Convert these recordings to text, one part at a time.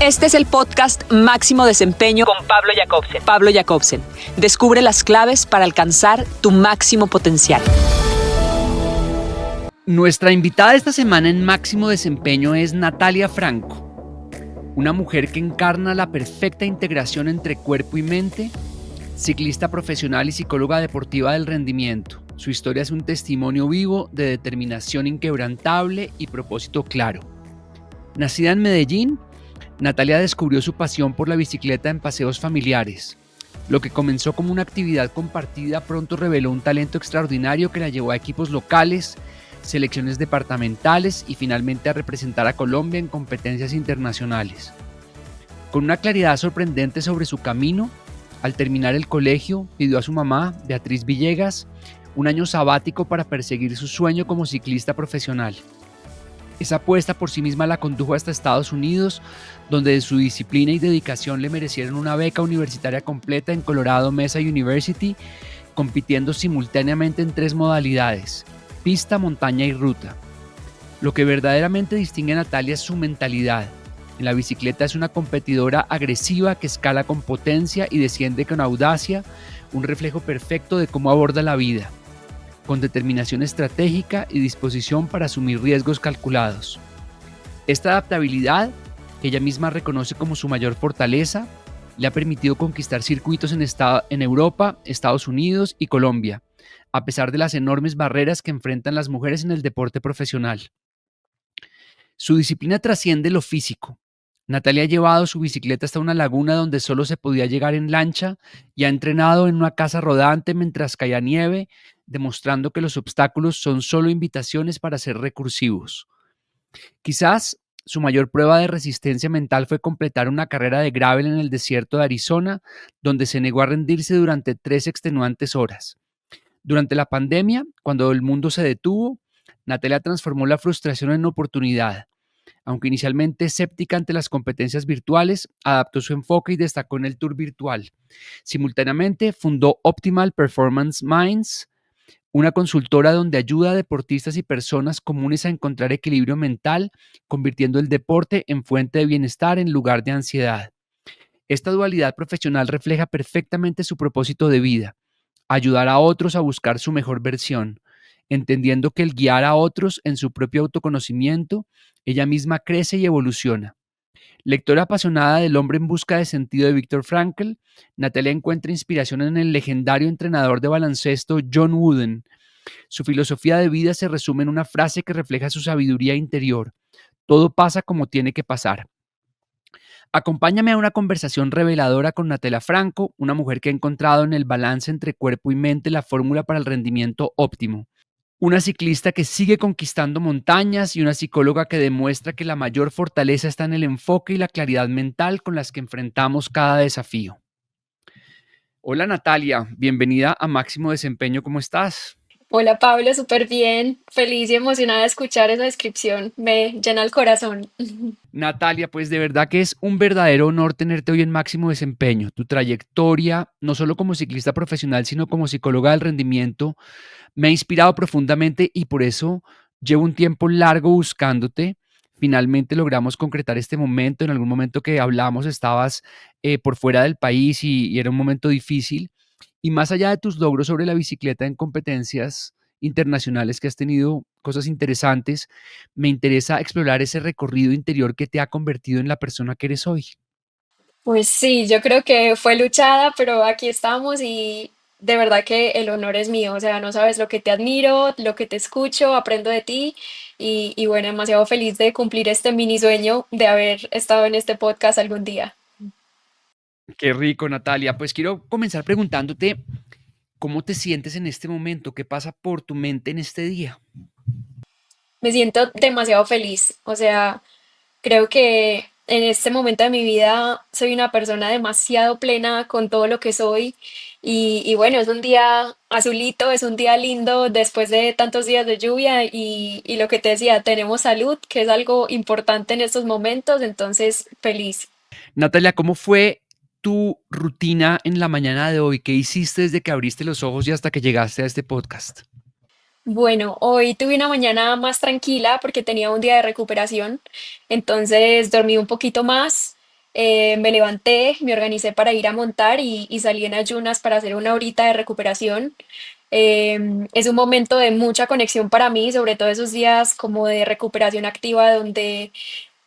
Este es el podcast Máximo Desempeño con Pablo Jacobsen. Pablo Jacobsen. Descubre las claves para alcanzar tu máximo potencial. Nuestra invitada esta semana en Máximo Desempeño es Natalia Franco, una mujer que encarna la perfecta integración entre cuerpo y mente, ciclista profesional y psicóloga deportiva del rendimiento. Su historia es un testimonio vivo de determinación inquebrantable y propósito claro. Nacida en Medellín, Natalia descubrió su pasión por la bicicleta en paseos familiares. Lo que comenzó como una actividad compartida pronto reveló un talento extraordinario que la llevó a equipos locales, selecciones departamentales y finalmente a representar a Colombia en competencias internacionales. Con una claridad sorprendente sobre su camino, al terminar el colegio, pidió a su mamá, Beatriz Villegas, un año sabático para perseguir su sueño como ciclista profesional. Esa apuesta por sí misma la condujo hasta Estados Unidos, donde de su disciplina y dedicación le merecieron una beca universitaria completa en Colorado Mesa University, compitiendo simultáneamente en 3 modalidades: pista, montaña y ruta. Lo que verdaderamente distingue a Natalia es su mentalidad. En la bicicleta es una competidora agresiva que escala con potencia y desciende con audacia, un reflejo perfecto de cómo aborda la vida, con determinación estratégica y disposición para asumir riesgos calculados. Esta adaptabilidad, que ella misma reconoce como su mayor fortaleza, le ha permitido conquistar circuitos en Europa, Estados Unidos y Colombia, a pesar de las enormes barreras que enfrentan las mujeres en el deporte profesional. Su disciplina trasciende lo físico. Natalia ha llevado su bicicleta hasta una laguna donde solo se podía llegar en lancha y ha entrenado en una casa rodante mientras caía nieve, demostrando que los obstáculos son solo invitaciones para ser recursivos. Quizás su mayor prueba de resistencia mental fue completar una carrera de gravel en el desierto de Arizona, donde se negó a rendirse durante 3 extenuantes horas. Durante la pandemia, cuando el mundo se detuvo, Natalia transformó la frustración en oportunidad. Aunque inicialmente escéptica ante las competencias virtuales, adaptó su enfoque y destacó en el Tour virtual. Simultáneamente, fundó Optimal Performance Minds, una consultora donde ayuda a deportistas y personas comunes a encontrar equilibrio mental, convirtiendo el deporte en fuente de bienestar en lugar de ansiedad. Esta dualidad profesional refleja perfectamente su propósito de vida: ayudar a otros a buscar su mejor versión, entendiendo que el guiar a otros en su propio autoconocimiento, ella misma crece y evoluciona. Lectora apasionada del Hombre en busca de sentido de Viktor Frankl, Natalia encuentra inspiración en el legendario entrenador de baloncesto John Wooden. Su filosofía de vida se resume en una frase que refleja su sabiduría interior: todo pasa como tiene que pasar. Acompáñame a una conversación reveladora con Natalia Franco, una mujer que ha encontrado en el balance entre cuerpo y mente la fórmula para el rendimiento óptimo. Una ciclista que sigue conquistando montañas y una psicóloga que demuestra que la mayor fortaleza está en el enfoque y la claridad mental con las que enfrentamos cada desafío. Hola Natalia, bienvenida a Máximo Desempeño, ¿cómo estás? Hola Pablo, súper bien, feliz y emocionada de escuchar esa descripción, me llena el corazón. Natalia, pues de verdad que es un verdadero honor tenerte hoy en Máximo Desempeño. Tu trayectoria, no solo como ciclista profesional, sino como psicóloga del rendimiento, me ha inspirado profundamente y por eso llevo un tiempo largo buscándote. Finalmente logramos concretar este momento. En algún momento que hablamos estabas por fuera del país y era un momento difícil. Y más allá de tus logros sobre la bicicleta en competencias internacionales que has tenido cosas interesantes, me interesa explorar ese recorrido interior que te ha convertido en la persona que eres hoy. Pues sí, yo creo que fue luchada, pero aquí estamos y de verdad que el honor es mío, o sea, no sabes lo que te admiro, lo que te escucho, aprendo de ti y bueno, demasiado feliz de cumplir este mini sueño de haber estado en este podcast algún día. Qué rico, Natalia. Pues quiero comenzar preguntándote cómo te sientes en este momento, qué pasa por tu mente en este día. Me siento demasiado feliz, o sea, creo que en este momento de mi vida soy una persona demasiado plena con todo lo que soy y bueno, es un día azulito, es un día lindo después de tantos días de lluvia y lo que te decía, tenemos salud, que es algo importante en estos momentos, entonces feliz. Natalia, ¿cómo fue tu rutina en la mañana de hoy? ¿Qué hiciste desde que abriste los ojos y hasta que llegaste a este podcast? Bueno, hoy tuve una mañana más tranquila porque tenía un día de recuperación, entonces dormí un poquito más. Me levanté, me organicé para ir a montar y salí en ayunas para hacer una horita de recuperación. Es un momento de mucha conexión para mí, sobre todo esos días como de recuperación activa donde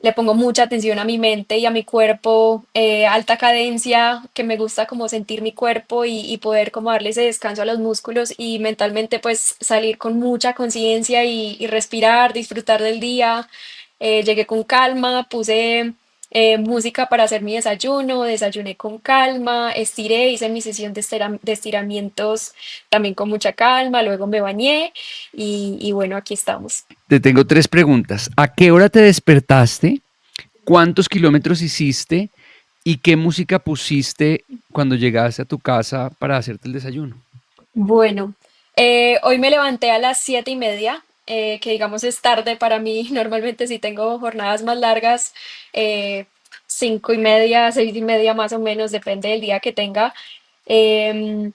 le pongo mucha atención a mi mente y a mi cuerpo, alta cadencia, que me gusta como sentir mi cuerpo y poder como darle ese descanso a los músculos y mentalmente pues salir con mucha conciencia y respirar, disfrutar del día. Llegué con calma, puse música para hacer mi desayuno, desayuné con calma, estiré, hice mi sesión de estiramientos también con mucha calma, luego me bañé y bueno, aquí estamos. Te tengo tres preguntas. ¿A qué hora te despertaste? ¿Cuántos kilómetros hiciste? ¿Y qué música pusiste cuando llegaste a tu casa para hacerte el desayuno? Bueno, hoy me levanté a las 7:30, que digamos es tarde para mí. Normalmente si tengo jornadas más largas, 5:30, 6:30 más o menos, depende del día que tenga. Em,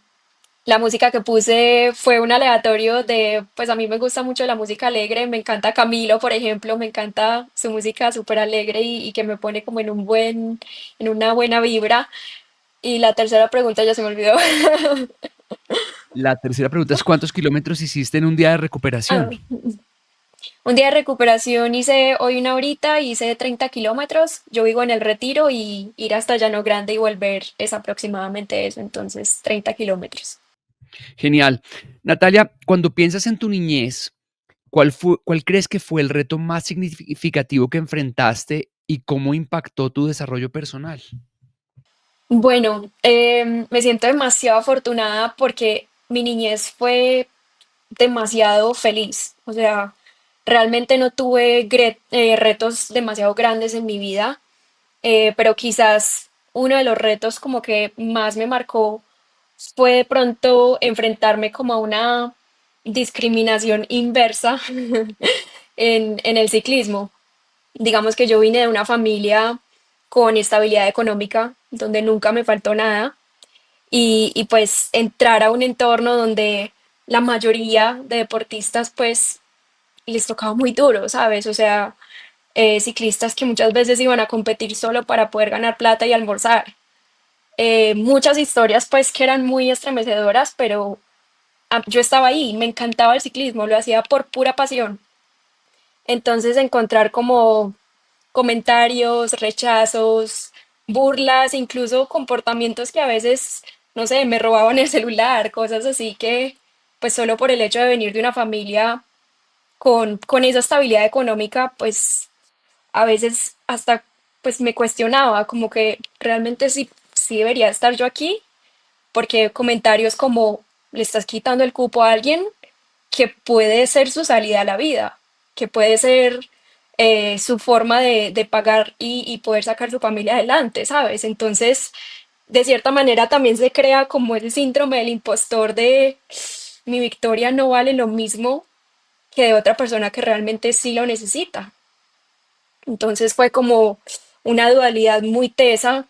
la música que puse fue un aleatorio de, pues a mí me gusta mucho la música alegre, me encanta Camilo, por ejemplo, me encanta su música súper alegre y que me pone como en una buena vibra. Y la tercera pregunta ya se me olvidó. La tercera pregunta es ¿cuántos kilómetros hiciste en un día de recuperación? Un día de recuperación hice hoy una horita, hice 30 kilómetros. Yo vivo en el Retiro y ir hasta Llano Grande y volver es aproximadamente eso, entonces 30 kilómetros. Genial. Natalia, cuando piensas en tu niñez, ¿cuál crees que fue el reto más significativo que enfrentaste y cómo impactó tu desarrollo personal? Bueno, me siento demasiado afortunada porque mi niñez fue demasiado feliz. O sea, realmente no tuve retos demasiado grandes en mi vida, pero quizás uno de los retos como que más me marcó fue de pronto enfrentarme como a una discriminación inversa en el ciclismo. Digamos que yo vine de una familia con estabilidad económica, donde nunca me faltó nada, y pues entrar a un entorno donde la mayoría de deportistas pues les tocaba muy duro, ¿sabes? O sea, ciclistas que muchas veces iban a competir solo para poder ganar plata y almorzar. Muchas historias pues que eran muy estremecedoras, pero yo estaba ahí, me encantaba el ciclismo, lo hacía por pura pasión. Entonces encontrar como comentarios, rechazos, burlas, incluso comportamientos que a veces, no sé, me robaban el celular, cosas así que pues solo por el hecho de venir de una familia con esa estabilidad económica, pues a veces hasta pues me cuestionaba como que realmente sí debería estar yo aquí, porque comentarios como le estás quitando el cupo a alguien que puede ser su salida a la vida, que puede ser su forma de pagar y poder sacar su familia adelante, ¿sabes? Entonces, de cierta manera también se crea como ese síndrome del impostor de mi victoria no vale lo mismo que de otra persona que realmente sí lo necesita. Entonces fue como una dualidad muy tesa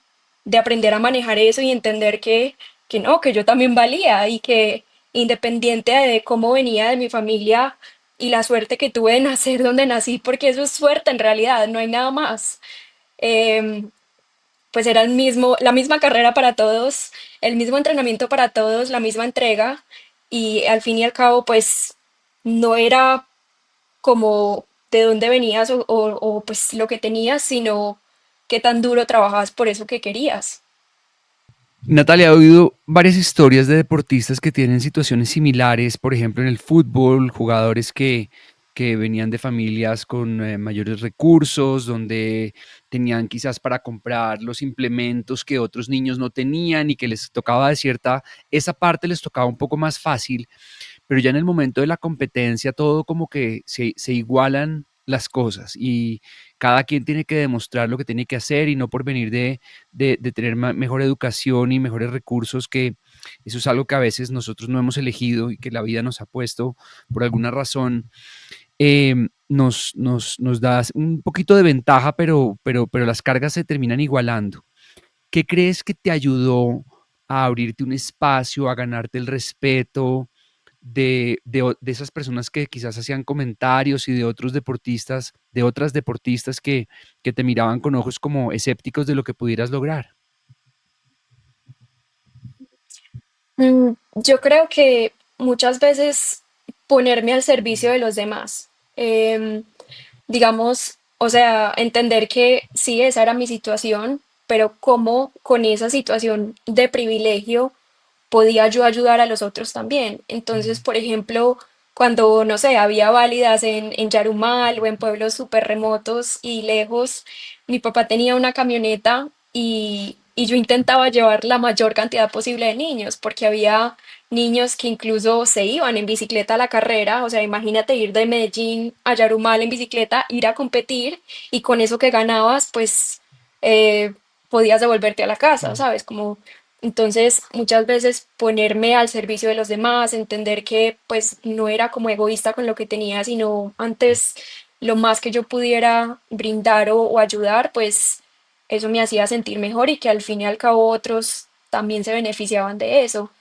de aprender a manejar eso y entender que no, que yo también valía y que independiente de cómo venía de mi familia y la suerte que tuve de nacer donde nací, porque eso es suerte en realidad, no hay nada más. em, pues era la misma carrera para todos, el mismo entrenamiento para todos, la misma entrega y al fin y al cabo pues no era como de dónde venías o, pues lo que tenías, sino qué tan duro trabajabas por eso que querías. Natalia, he oído varias historias de deportistas que tienen situaciones similares, por ejemplo, en el fútbol, jugadores que venían de familias con mayores recursos, donde tenían quizás para comprar los implementos que otros niños no tenían y que les tocaba de cierta, esa parte les tocaba un poco más fácil, pero ya en el momento de la competencia todo como que se igualan las cosas y cada quien tiene que demostrar lo que tiene que hacer y no por venir de tener mejor educación y mejores recursos, que eso es algo que a veces nosotros no hemos elegido y que la vida nos ha puesto por alguna razón, nos da un poquito de ventaja, pero las cargas se terminan igualando. ¿Qué crees que te ayudó a abrirte un espacio, a ganarte el respeto de esas personas que quizás hacían comentarios y de otros deportistas, de otras deportistas que te miraban con ojos como escépticos de lo que pudieras lograr? Yo creo que muchas veces ponerme al servicio de los demás. Digamos, o sea, entender que sí, esa era mi situación, pero cómo con esa situación de privilegio podía yo ayudar a los otros también. Entonces, por ejemplo, cuando, no sé, había válidas en Yarumal o en pueblos súper remotos y lejos, mi papá tenía una camioneta y yo intentaba llevar la mayor cantidad posible de niños, porque había niños que incluso se iban en bicicleta a la carrera. O sea, imagínate ir de Medellín a Yarumal en bicicleta, ir a competir y con eso que ganabas, pues eh, podías devolverte a la casa, ¿sabes? Como entonces, muchas veces ponerme al servicio de los demás, entender que pues no era como egoísta con lo que tenía, sino antes lo más que yo pudiera brindar o ayudar, pues eso me hacía sentir mejor y que al fin y al cabo otros también se beneficiaban de eso.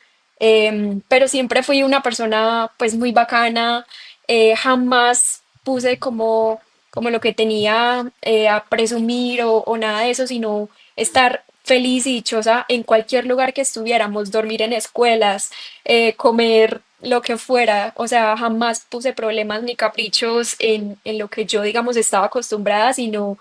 Pero siempre fui una persona pues muy bacana, jamás puse como lo que tenía a presumir o nada de eso, sino estar feliz y dichosa en cualquier lugar que estuviéramos, dormir en escuelas, comer lo que fuera. O sea, jamás puse problemas ni caprichos en lo que yo, digamos, estaba acostumbrada, sino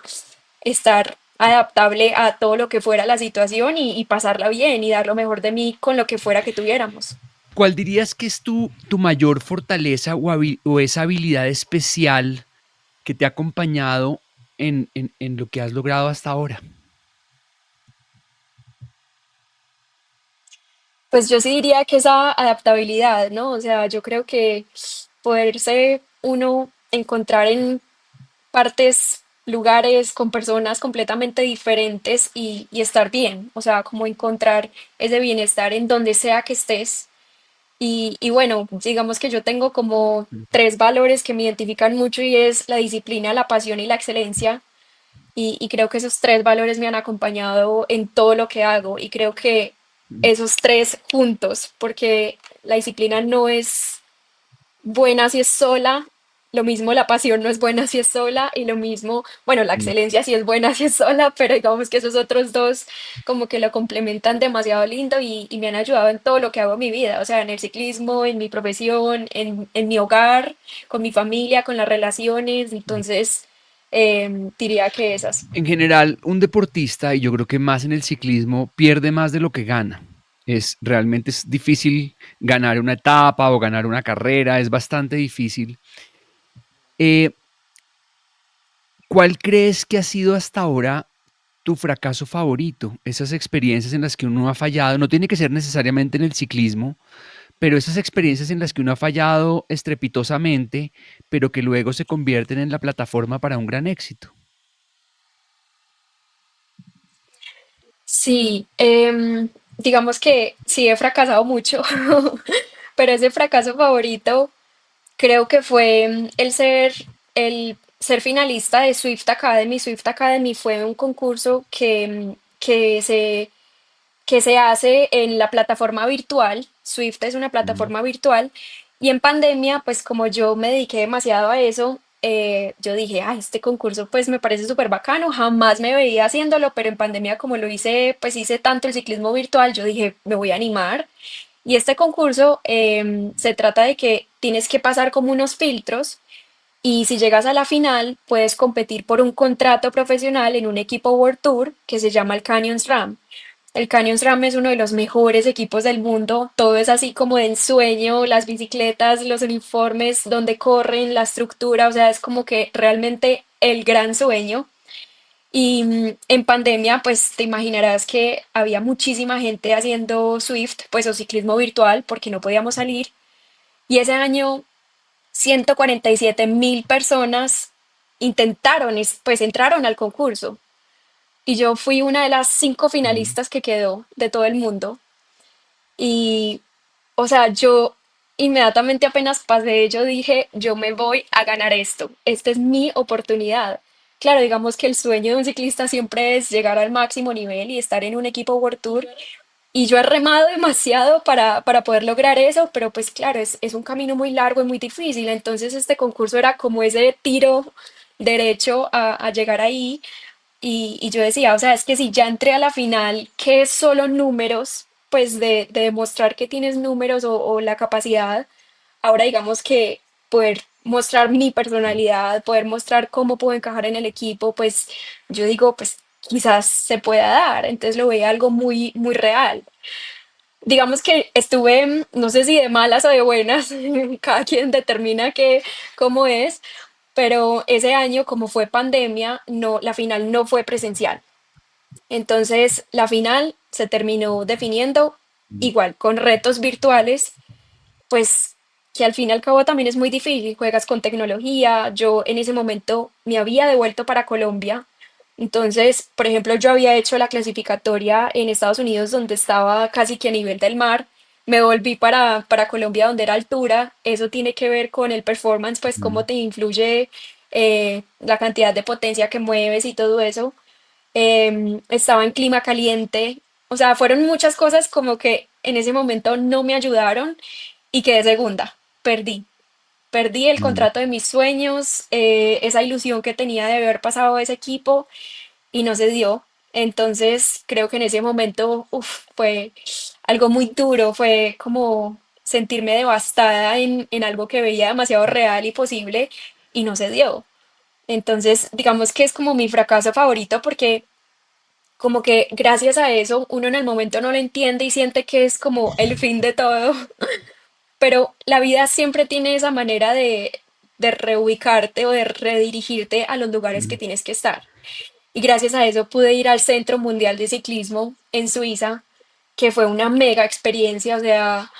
estar adaptable a todo lo que fuera la situación y pasarla bien y dar lo mejor de mí con lo que fuera que tuviéramos. ¿Cuál dirías que es tu mayor fortaleza o esa habilidad especial que te ha acompañado en lo que has logrado hasta ahora? Pues yo sí diría que esa adaptabilidad, ¿no? O sea, yo creo que poderse uno encontrar en partes, lugares con personas completamente diferentes y estar bien, o sea, como encontrar ese bienestar en donde sea que estés. Y bueno, digamos que yo tengo como tres valores que me identifican mucho y es la disciplina, la pasión y la excelencia. Y creo que esos tres valores me han acompañado en todo lo que hago y creo que esos tres juntos, porque la disciplina no es buena si es sola, lo mismo la pasión no es buena si es sola y lo mismo, bueno, la excelencia sí es buena si es sola, pero digamos que esos otros dos como que lo complementan demasiado lindo y me han ayudado en todo lo que hago en mi vida, o sea, en el ciclismo, en mi profesión, en mi hogar, con mi familia, con las relaciones, entonces diría que esas. En general, un deportista, y yo creo que más en el ciclismo, pierde más de lo que gana. Realmente es difícil ganar una etapa o ganar una carrera, es bastante difícil. Eh, ¿Cuál crees que ha sido hasta ahora tu fracaso favorito? Esas experiencias en las que uno ha fallado, no tiene que ser necesariamente en el ciclismo, pero esas experiencias en las que uno ha fallado estrepitosamente, pero que luego se convierten en la plataforma para un gran éxito. Sí, digamos que sí he fracasado mucho, pero ese fracaso favorito creo que fue el ser finalista de Swift Academy. Swift Academy fue un concurso que se hace en la plataforma virtual. Swift es una Mm, plataforma virtual y en pandemia, pues como yo me dediqué demasiado a eso, yo dije, ah, este concurso pues me parece súper bacano, jamás me veía haciéndolo, pero en pandemia como lo hice, pues hice tanto el ciclismo virtual, yo dije, me voy a animar. Y este concurso se trata de que tienes que pasar como unos filtros y si llegas a la final puedes competir por un contrato profesional en un equipo World Tour que se llama el Canyon SRAM. El Canyon SRAM es uno de los mejores equipos del mundo. Todo es así como de ensueño, las bicicletas, los uniformes, donde corren, la estructura, o sea, es como que realmente el gran sueño. Y en pandemia, pues te imaginarás que había muchísima gente haciendo Swift, pues o ciclismo virtual, porque no podíamos salir. Y ese año 147.000 personas intentaron, pues entraron al concurso. Y yo fui una de las 5 mm. finalistas que quedó de todo el mundo. Y, o sea, yo inmediatamente apenas pasé, yo dije, yo me voy a ganar esto. Esta es mi oportunidad. Claro, digamos que el sueño de un ciclista siempre es llegar al máximo nivel y estar en un equipo World Tour, y yo he remado demasiado para poder lograr eso, pero pues claro, es un camino muy largo y muy difícil. Entonces este concurso era como ese tiro derecho a llegar ahí. Y yo decía, o sea, es que si ya entré a la final, que es solo números, pues de demostrar que tienes números o la capacidad, ahora digamos que poder mostrar mi personalidad, poder mostrar cómo puedo encajar en el equipo, pues yo digo, pues quizás se pueda dar. Entonces lo veía algo muy, muy real. Digamos que estuve, no sé si de malas o de buenas, cada quien determina que, cómo es, pero ese año, como fue pandemia, no, la final no fue presencial. Entonces, la final se terminó definiendo igual, con retos virtuales, pues que al fin y al cabo también es muy difícil, juegas con tecnología. Yo en ese momento me había devuelto para Colombia. Entonces, por ejemplo, yo había hecho la clasificatoria en Estados Unidos donde estaba casi que a nivel del mar. Me volví para Colombia donde era altura. Eso tiene que ver con el performance, pues cómo te influye la cantidad de potencia que mueves y todo eso. Estaba en clima caliente. O sea, fueron muchas cosas como que en ese momento no me ayudaron y quedé segunda. Perdí. Perdí el Mm. contrato de mis sueños, esa ilusión que tenía de haber pasado a ese equipo y no se dio. Entonces creo que en ese momento fue algo muy duro, fue como sentirme devastada en algo que veía demasiado real y posible y no se dio. Entonces digamos que es como mi fracaso favorito porque como que gracias a eso uno en el momento no lo entiende y siente que es como el fin de todo, pero la vida siempre tiene esa manera de reubicarte o de redirigirte a los lugares que Mm. tienes que estar. Y gracias a eso pude ir al Centro Mundial de Ciclismo en Suiza, que fue una mega experiencia, o sea,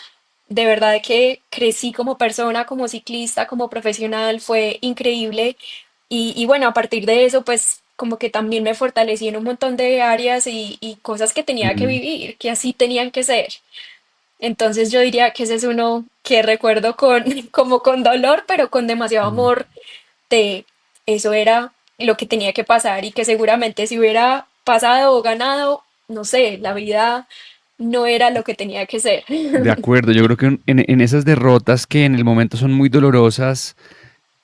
de verdad que crecí como persona, como ciclista, como profesional, fue increíble. Y bueno, a partir de eso, pues como que también me fortalecí en un montón de áreas y cosas que tenía que Mm. vivir, que así tenían que ser. Entonces yo diría que ese es uno que recuerdo con, como con dolor, pero con demasiado Mm. amor de eso era lo que tenía que pasar y que seguramente si hubiera pasado o ganado, no sé, la vida no era lo que tenía que ser. De acuerdo, yo creo que en esas derrotas que en el momento son muy dolorosas,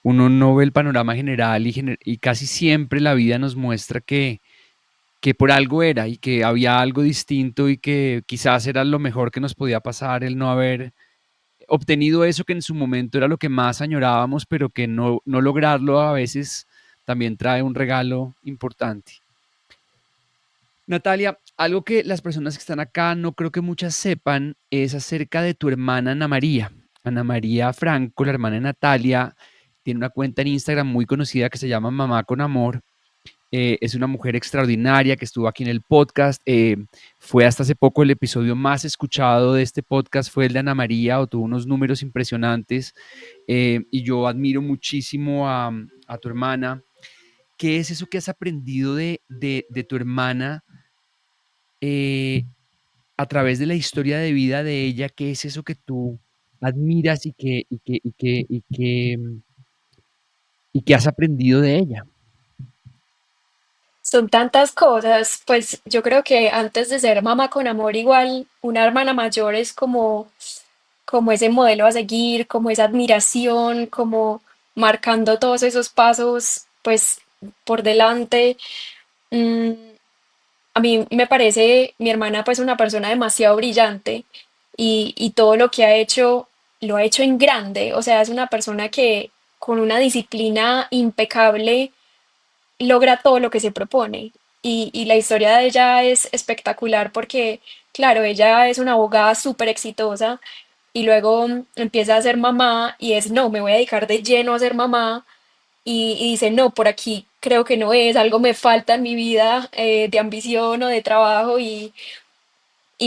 uno no ve el panorama general y casi siempre la vida nos muestra que por algo era y que había algo distinto y que quizás era lo mejor que nos podía pasar el no haber obtenido eso que en su momento era lo que más añorábamos, pero que no lograrlo a veces también trae un regalo importante. Natalia, algo que las personas que están acá no creo que muchas sepan es acerca de tu hermana Ana María. Ana María Franco, la hermana de Natalia, tiene una cuenta en Instagram muy conocida que se llama Mamá con Amor. Es una mujer extraordinaria que estuvo aquí en el podcast. Fue hasta hace poco el episodio más escuchado de este podcast, fue el de Ana María, o tuvo unos números impresionantes. Y yo admiro muchísimo a tu hermana. ¿Qué es eso que has aprendido de tu hermana eh, a través de la historia de vida de ella? ¿Qué es eso que tú admiras y que has aprendido de ella? Son tantas cosas, pues yo creo que antes de ser mamá con amor, igual una hermana mayor es como ese modelo a seguir, como esa admiración, como marcando todos esos pasos, pues por delante. Mm, a mí me parece mi hermana pues una persona demasiado brillante y todo lo que ha hecho lo ha hecho en grande, o sea, es una persona que con una disciplina impecable logra todo lo que se propone. Y la historia de ella es espectacular porque, claro, ella es una abogada súper exitosa y luego empieza a ser mamá y es, no, me voy a dedicar de lleno a ser mamá y dice, no, por aquí creo que no es, algo me falta en mi vida de ambición o de trabajo y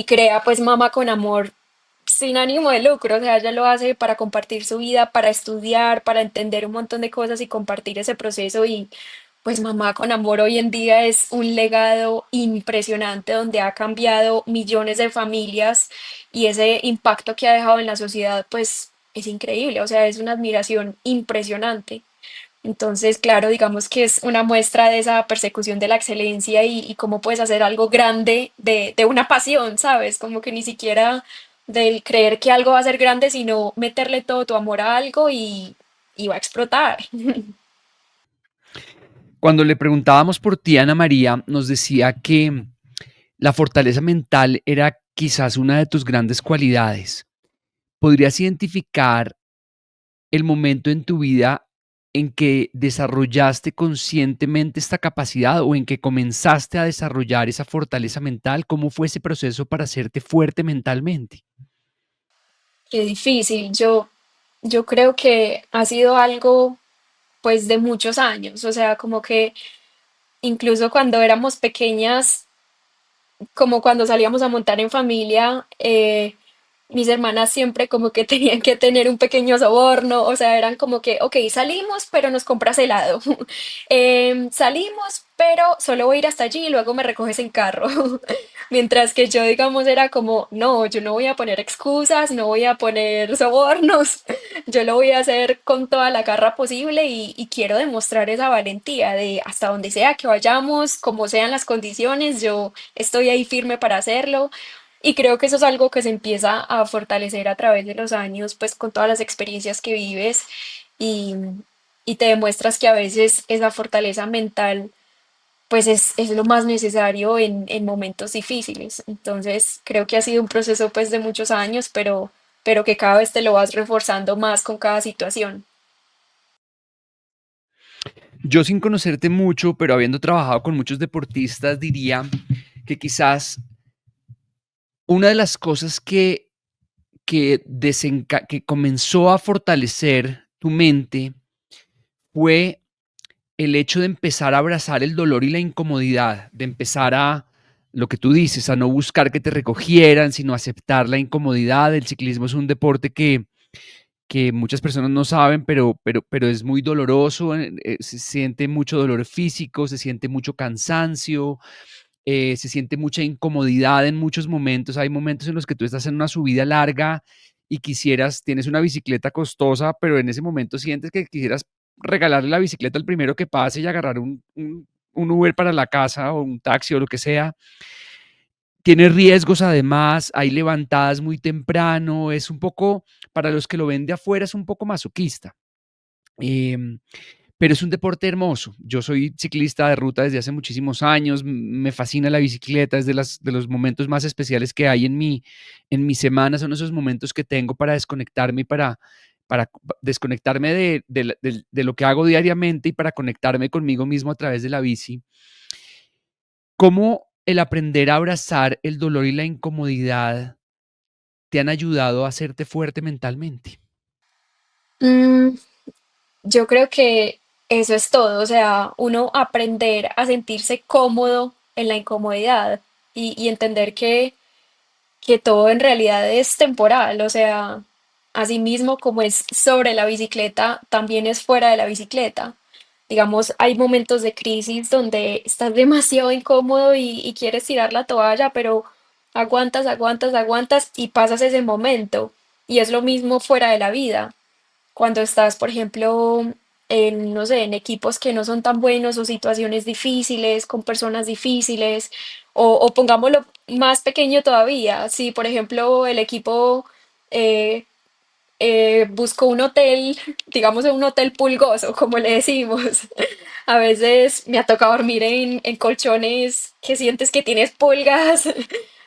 crea pues Mamá con Amor sin ánimo de lucro, o sea, ella lo hace para compartir su vida, para estudiar, para entender un montón de cosas y compartir ese proceso y pues Mamá con Amor hoy en día es un legado impresionante donde ha cambiado millones de familias y ese impacto que ha dejado en la sociedad pues es increíble, o sea, es una admiración impresionante. Entonces, claro, digamos que es una muestra de esa persecución de la excelencia y cómo puedes hacer algo grande de una pasión, ¿sabes? Como que ni siquiera del creer que algo va a ser grande, sino meterle todo tu amor a algo y va a explotar. Cuando le preguntábamos por ti, Ana María, nos decía que la fortaleza mental era quizás una de tus grandes cualidades. ¿Podrías identificar el momento en tu vida en que desarrollaste conscientemente esta capacidad o en que comenzaste a desarrollar esa fortaleza mental? ¿Cómo fue ese proceso para hacerte fuerte mentalmente? Qué difícil. Yo creo que ha sido algo pues de muchos años, o sea, como que incluso cuando éramos pequeñas, como cuando salíamos a montar en familia, mis hermanas siempre como que tenían que tener un pequeño soborno, o sea, eran como que, ok, salimos, pero nos compras helado. Salimos, pero solo voy a ir hasta allí y luego me recoges en carro. Mientras que yo, digamos, era como, no, yo no voy a poner excusas, no voy a poner sobornos, yo lo voy a hacer con toda la garra posible y quiero demostrar esa valentía de hasta donde sea que vayamos, como sean las condiciones, yo estoy ahí firme para hacerlo. Y creo que eso es algo que se empieza a fortalecer a través de los años, pues con todas las experiencias que vives y, y te demuestras que a veces esa fortaleza mental pues es lo más necesario en momentos difíciles. Entonces creo que ha sido un proceso pues de muchos años, pero que cada vez te lo vas reforzando más con cada situación. Yo sin conocerte mucho, pero habiendo trabajado con muchos deportistas, diría que quizás una de las cosas que comenzó a fortalecer tu mente fue el hecho de empezar a abrazar el dolor y la incomodidad, de empezar a, lo que tú dices, a no buscar que te recogieran, sino aceptar la incomodidad. El ciclismo es un deporte que muchas personas no saben, pero es muy doloroso, se siente mucho dolor físico, se siente mucho cansancio, se siente mucha incomodidad en muchos momentos. Hay momentos en los que tú estás en una subida larga y quisieras, tienes una bicicleta costosa, pero en ese momento sientes que quisieras regalarle la bicicleta al primero que pase y agarrar un Uber para la casa o un taxi o lo que sea. Tiene riesgos además, hay levantadas muy temprano, es un poco, para los que lo ven de afuera, es un poco masoquista. Em, pero es un deporte hermoso. Yo soy ciclista de ruta desde hace muchísimos años, me fascina la bicicleta, es de los momentos más especiales que hay en mi semana, son esos momentos que tengo para desconectarme y para desconectarme de lo que hago diariamente y para conectarme conmigo mismo a través de la bici. ¿Cómo el aprender a abrazar el dolor y la incomodidad te han ayudado a hacerte fuerte mentalmente? Mm, yo creo que eso es todo, o sea, uno aprender a sentirse cómodo en la incomodidad y entender que todo en realidad es temporal, o sea, asimismo como es sobre la bicicleta, también es fuera de la bicicleta. Digamos, hay momentos de crisis donde estás demasiado incómodo y quieres tirar la toalla, pero aguantas, aguantas, aguantas y pasas ese momento. Y es lo mismo fuera de la vida cuando estás, por ejemplo, en, no sé, en equipos que no son tan buenos o situaciones difíciles, con personas difíciles, o pongámoslo más pequeño todavía, si por ejemplo el equipo eh, buscó un hotel, digamos un hotel pulgoso, como le decimos. A veces me ha tocado dormir en colchones que sientes que tienes pulgas,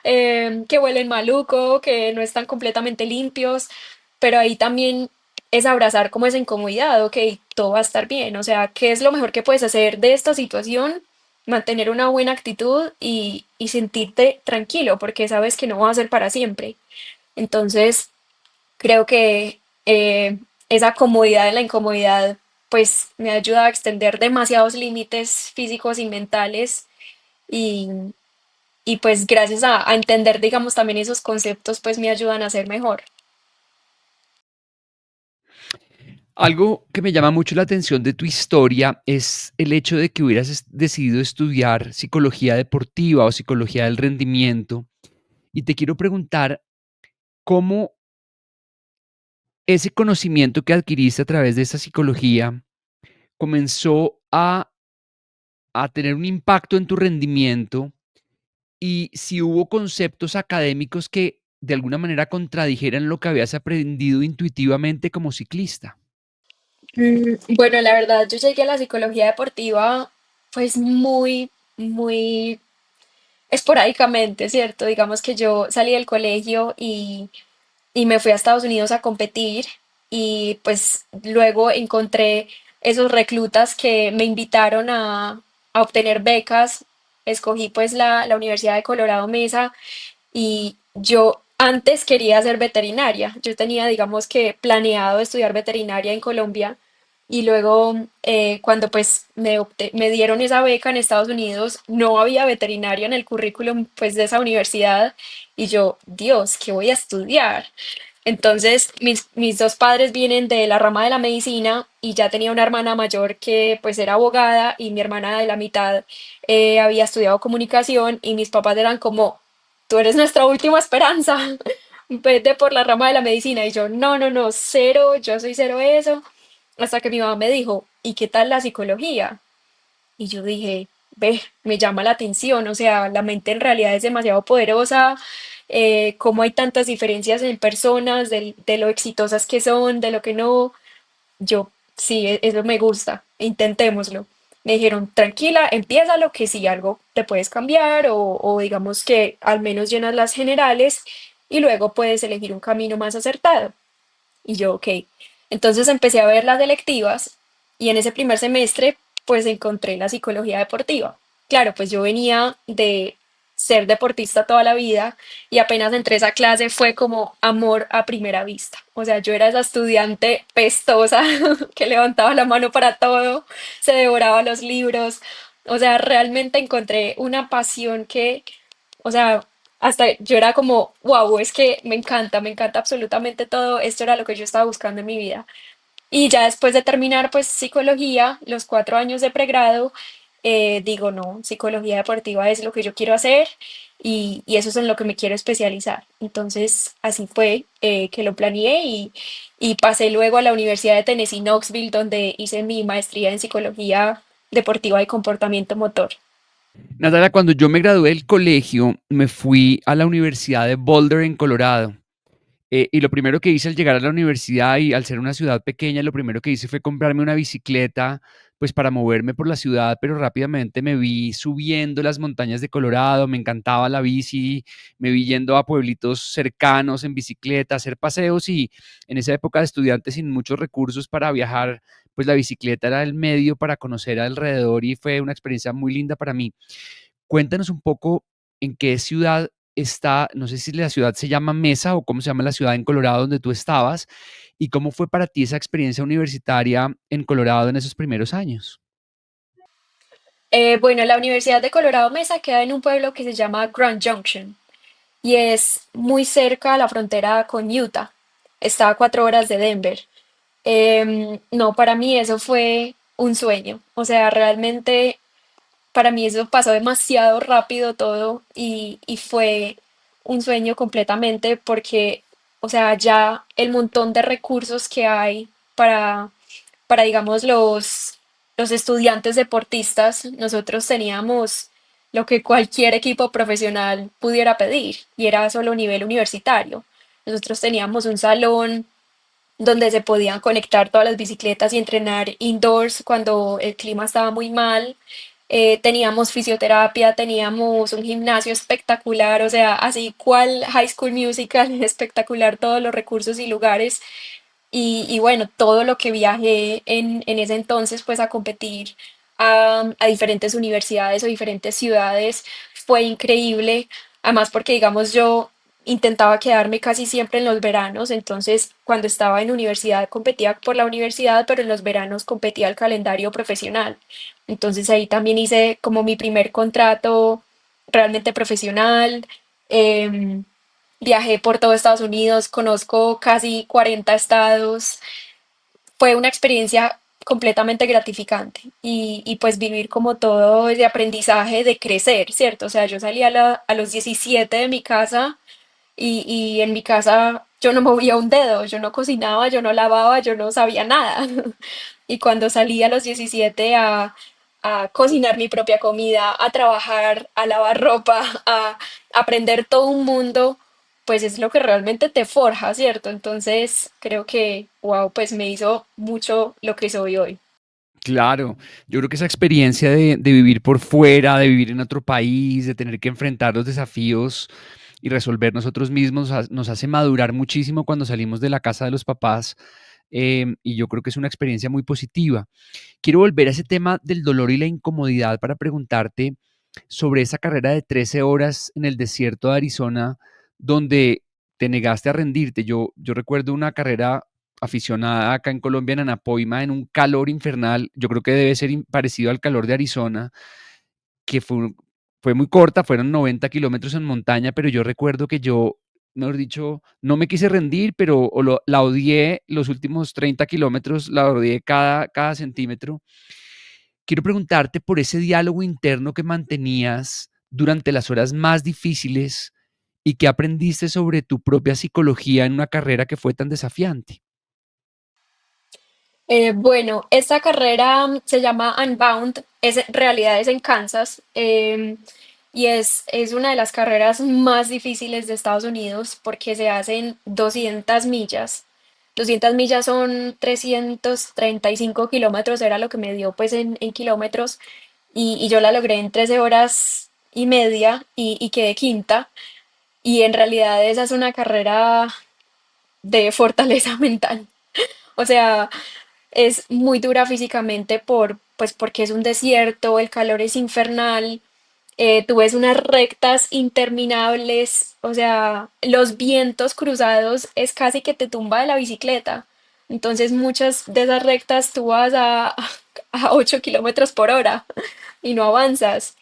que huelen maluco, que no están completamente limpios, pero ahí también es abrazar como esa incomodidad, ok, todo va a estar bien, o sea, ¿qué es lo mejor que puedes hacer de esta situación? Mantener una buena actitud y sentirte tranquilo, porque sabes que no va a ser para siempre. Entonces, creo que esa comodidad en la incomodidad pues me ayuda a extender demasiados límites físicos y mentales y, y pues gracias a entender digamos también esos conceptos pues me ayudan a ser mejor. Algo que me llama mucho la atención de tu historia es el hecho de que hubieras decidido estudiar psicología deportiva o psicología del rendimiento. Y te quiero preguntar cómo ese conocimiento que adquiriste a través de esa psicología, comenzó a tener un impacto en tu rendimiento y si hubo conceptos académicos que de alguna manera contradijeran lo que habías aprendido intuitivamente como ciclista. Bueno, la verdad, yo llegué a la psicología deportiva pues muy esporádicamente, ¿cierto? Digamos que yo salí del colegio y me fui a Estados Unidos a competir y pues luego encontré esos reclutas que me invitaron a obtener becas. Escogí pues la Universidad de Colorado Mesa y yo antes quería ser veterinaria. Yo tenía, digamos que, planeado estudiar veterinaria en Colombia y luego cuando pues me dieron esa beca en Estados Unidos, no había veterinaria en el currículum pues de esa universidad y yo, Dios, ¿qué voy a estudiar? Entonces, mis dos padres vienen de la rama de la medicina y ya tenía una hermana mayor que pues era abogada y mi hermana de la mitad había estudiado comunicación y mis papás eran como, tú eres nuestra última esperanza, vete por la rama de la medicina. Y yo, no, no, no, cero, yo soy cero eso. Hasta que mi mamá me dijo, ¿y qué tal la psicología? Y yo dije, ve, me llama la atención, o sea, la mente en realidad es demasiado poderosa, cómo hay tantas diferencias en personas, de lo exitosas que son, de lo que no. Yo, sí, eso me gusta, intentémoslo. Me dijeron, tranquila, empiézalo, que si algo te puedes cambiar o digamos que al menos llenas las generales y luego puedes elegir un camino más acertado. Y yo, ok. Entonces empecé a ver las electivas y en ese primer semestre pues encontré la psicología deportiva. Claro, pues yo venía de ser deportista toda la vida y apenas entré a esa clase fue como amor a primera vista. O sea, yo era esa estudiante pestosa que levantaba la mano para todo, se devoraba los libros. O sea, realmente encontré una pasión que, o sea, hasta yo era como, wow, es que me encanta absolutamente todo. Esto era lo que yo estaba buscando en mi vida. Y ya después de terminar, pues, psicología, los 4 años de pregrado, digo, no, psicología deportiva es lo que yo quiero hacer y eso es en lo que me quiero especializar. Entonces, así fue que lo planeé y pasé luego a la Universidad de Tennessee, Knoxville, donde hice mi maestría en psicología deportiva y comportamiento motor. Natalia, cuando yo me gradué del colegio, me fui a la Universidad de Boulder en Colorado. Y lo primero que hice al llegar a la universidad y al ser una ciudad pequeña, lo primero que hice fue comprarme una bicicleta, pues para moverme por la ciudad, pero rápidamente me vi subiendo las montañas de Colorado, me encantaba la bici, me vi yendo a pueblitos cercanos en bicicleta, a hacer paseos y en esa época de estudiante sin muchos recursos para viajar, pues la bicicleta era el medio para conocer alrededor y fue una experiencia muy linda para mí. Cuéntanos un poco en qué ciudad está, no sé si la ciudad se llama Mesa o cómo se llama la ciudad en Colorado donde tú estabas y cómo fue para ti esa experiencia universitaria en Colorado en esos primeros años. Bueno, la Universidad de Colorado Mesa queda en un pueblo que se llama Grand Junction y es muy cerca a la frontera con Utah. Está a 4 horas de Denver. No, para mí eso fue un sueño. O sea, realmente para mí eso pasó demasiado rápido todo y fue un sueño completamente porque, o sea, ya el montón de recursos que hay para, para digamos, los estudiantes deportistas, nosotros teníamos lo que cualquier equipo profesional pudiera pedir y era solo nivel universitario. Nosotros teníamos un salón donde se podían conectar todas las bicicletas y entrenar indoors cuando el clima estaba muy mal. Teníamos fisioterapia, teníamos un gimnasio espectacular, o sea, así cual High School Musical, espectacular todos los recursos y lugares. Y bueno, todo lo que viajé en ese entonces, pues a competir a diferentes universidades o diferentes ciudades, fue increíble. Además, porque digamos yo intentaba quedarme casi siempre en los veranos, entonces cuando estaba en universidad competía por la universidad, pero en los veranos competía el calendario profesional. Entonces ahí también hice como mi primer contrato realmente profesional. em, Viajé por todo Estados Unidos, conozco casi 40 estados. Fue una experiencia completamente gratificante y pues vivir como todo ese aprendizaje de crecer, ¿cierto? O sea, yo salí a los 17 de mi casa y en mi casa yo no movía un dedo, yo no cocinaba, yo no lavaba, yo no sabía nada. Y cuando salí a los 17 a cocinar mi propia comida, a trabajar, a lavar ropa, a aprender todo un mundo, pues es lo que realmente te forja, ¿cierto? Entonces creo que, wow, pues me hizo mucho lo que soy hoy. Claro, yo creo que esa experiencia de vivir por fuera, de vivir en otro país, de tener que enfrentar los desafíos y resolver nosotros mismos, nos hace madurar muchísimo cuando salimos de la casa de los papás, y yo creo que es una experiencia muy positiva. Quiero volver a ese tema del dolor y la incomodidad para preguntarte sobre esa carrera de 13 horas en el desierto de Arizona, donde te negaste a rendirte. Yo recuerdo una carrera aficionada acá en Colombia, en Anapoima, en un calor infernal. Yo creo que debe ser parecido al calor de Arizona, que fue muy corta, fueron 90 kilómetros en montaña, pero yo recuerdo que yo, mejor dicho, no me quise rendir, pero la odié los últimos 30 kilómetros, la odié cada centímetro. Quiero preguntarte por ese diálogo interno que mantenías durante las horas más difíciles y que aprendiste sobre tu propia psicología en una carrera que fue tan desafiante. Bueno, esta carrera se llama Unbound, en realidad es en Kansas, y es una de las carreras más difíciles de Estados Unidos porque se hacen 200 millas. 200 millas son 335 kilómetros, era lo que me dio pues en kilómetros, y yo la logré en 13 horas y media y quedé quinta. Y en realidad esa es una carrera de fortaleza mental. O sea, es muy dura físicamente pues porque es un desierto, el calor es infernal, tú ves unas rectas interminables, o sea, los vientos cruzados es casi que te tumba de la bicicleta. Entonces muchas de esas rectas tú vas a 8 kilómetros por hora y no avanzas.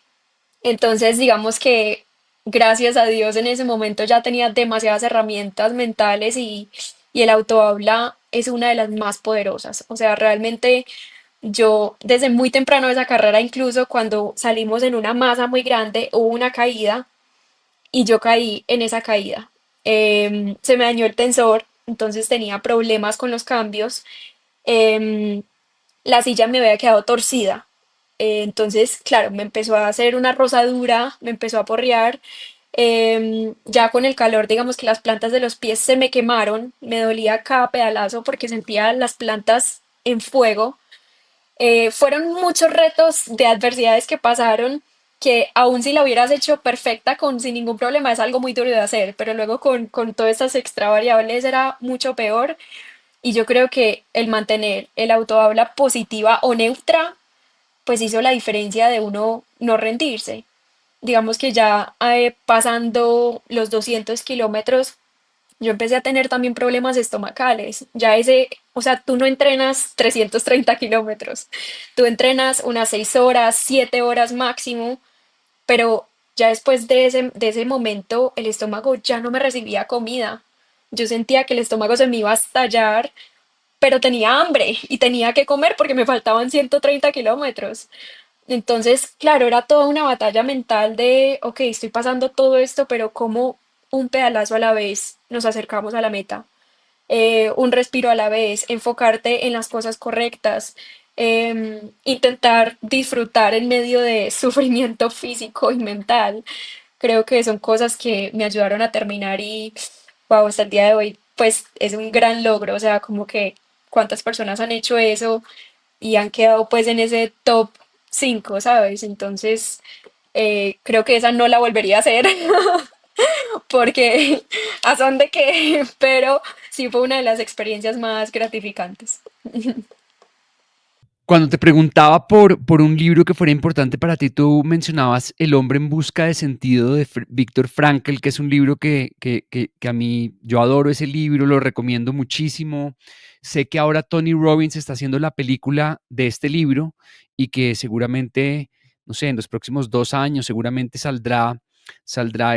Entonces, digamos que gracias a Dios en ese momento ya tenía demasiadas herramientas mentales y el autohabla es una de las más poderosas. O sea, realmente yo desde muy temprano de esa carrera, incluso cuando salimos en una masa muy grande, hubo una caída y yo caí en esa caída. Se me dañó el tensor, entonces tenía problemas con los cambios. Em, la silla me había quedado torcida. Entonces, claro, me empezó a hacer una rosadura, me empezó a porrear. Ya con el calor, digamos que las plantas de los pies se me quemaron, me dolía cada pedalazo porque sentía las plantas en fuego. Fueron muchos retos de adversidades que pasaron que aun si la hubieras hecho perfecta sin ningún problema es algo muy duro de hacer, pero luego con todas estas extra variables era mucho peor. Y yo creo que el mantener el autohabla positiva o neutra, pues hizo la diferencia de uno no rendirse. Digamos que ya pasando los 200 kilómetros, yo empecé a tener también problemas estomacales. Ya o sea, tú no entrenas 330 kilómetros, tú entrenas unas 6 horas, 7 horas máximo, pero ya después de ese momento el estómago ya no me recibía comida. Yo sentía que el estómago se me iba a estallar, pero tenía hambre y tenía que comer porque me faltaban 130 kilómetros. Entonces, claro, era toda una batalla mental de, ok, estoy pasando todo esto, pero como un pedalazo a la vez nos acercamos a la meta. Un respiro a la vez, enfocarte en las cosas correctas, intentar disfrutar en medio de sufrimiento físico y mental. Creo que son cosas que me ayudaron a terminar y, wow, hasta el día de hoy, pues es un gran logro. O sea, como que cuántas personas han hecho eso y han quedado pues en ese top 5, ¿sabes? Entonces, creo que esa no la volvería a hacer porque a son de que, pero sí fue una de las experiencias más gratificantes. Cuando te preguntaba por un libro que fuera importante para ti, tú mencionabas El hombre en busca de sentido de Víctor Frankl, que es un libro que a mí, yo adoro ese libro, lo recomiendo muchísimo. Sé que ahora Tony Robbins está haciendo la película de este libro y que seguramente, no sé, en los próximos 2 años seguramente saldrá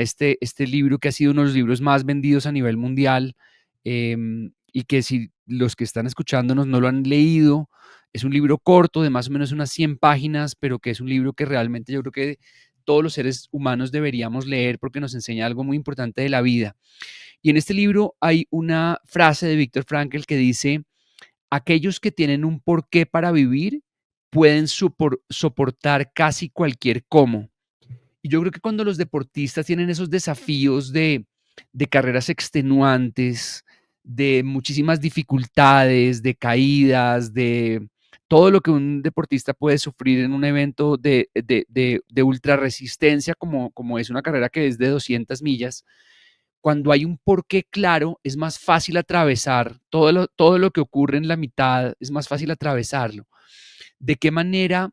este libro que ha sido uno de los libros más vendidos a nivel mundial, y que si los que están escuchándonos no lo han leído, es un libro corto de más o menos unas 100 páginas, pero que es un libro que realmente yo creo que todos los seres humanos deberíamos leer porque nos enseña algo muy importante de la vida. Y en este libro hay una frase de Viktor Frankl que dice, aquellos que tienen un porqué para vivir pueden soportar casi cualquier cómo. Y yo creo que cuando los deportistas tienen esos desafíos de carreras extenuantes, de muchísimas dificultades, de caídas, de todo lo que un deportista puede sufrir en un evento de ultra resistencia, como es una carrera que es de 200 millas, cuando hay un porqué claro, es más fácil atravesar todo lo que ocurre en la mitad, es más fácil atravesarlo. ¿De qué manera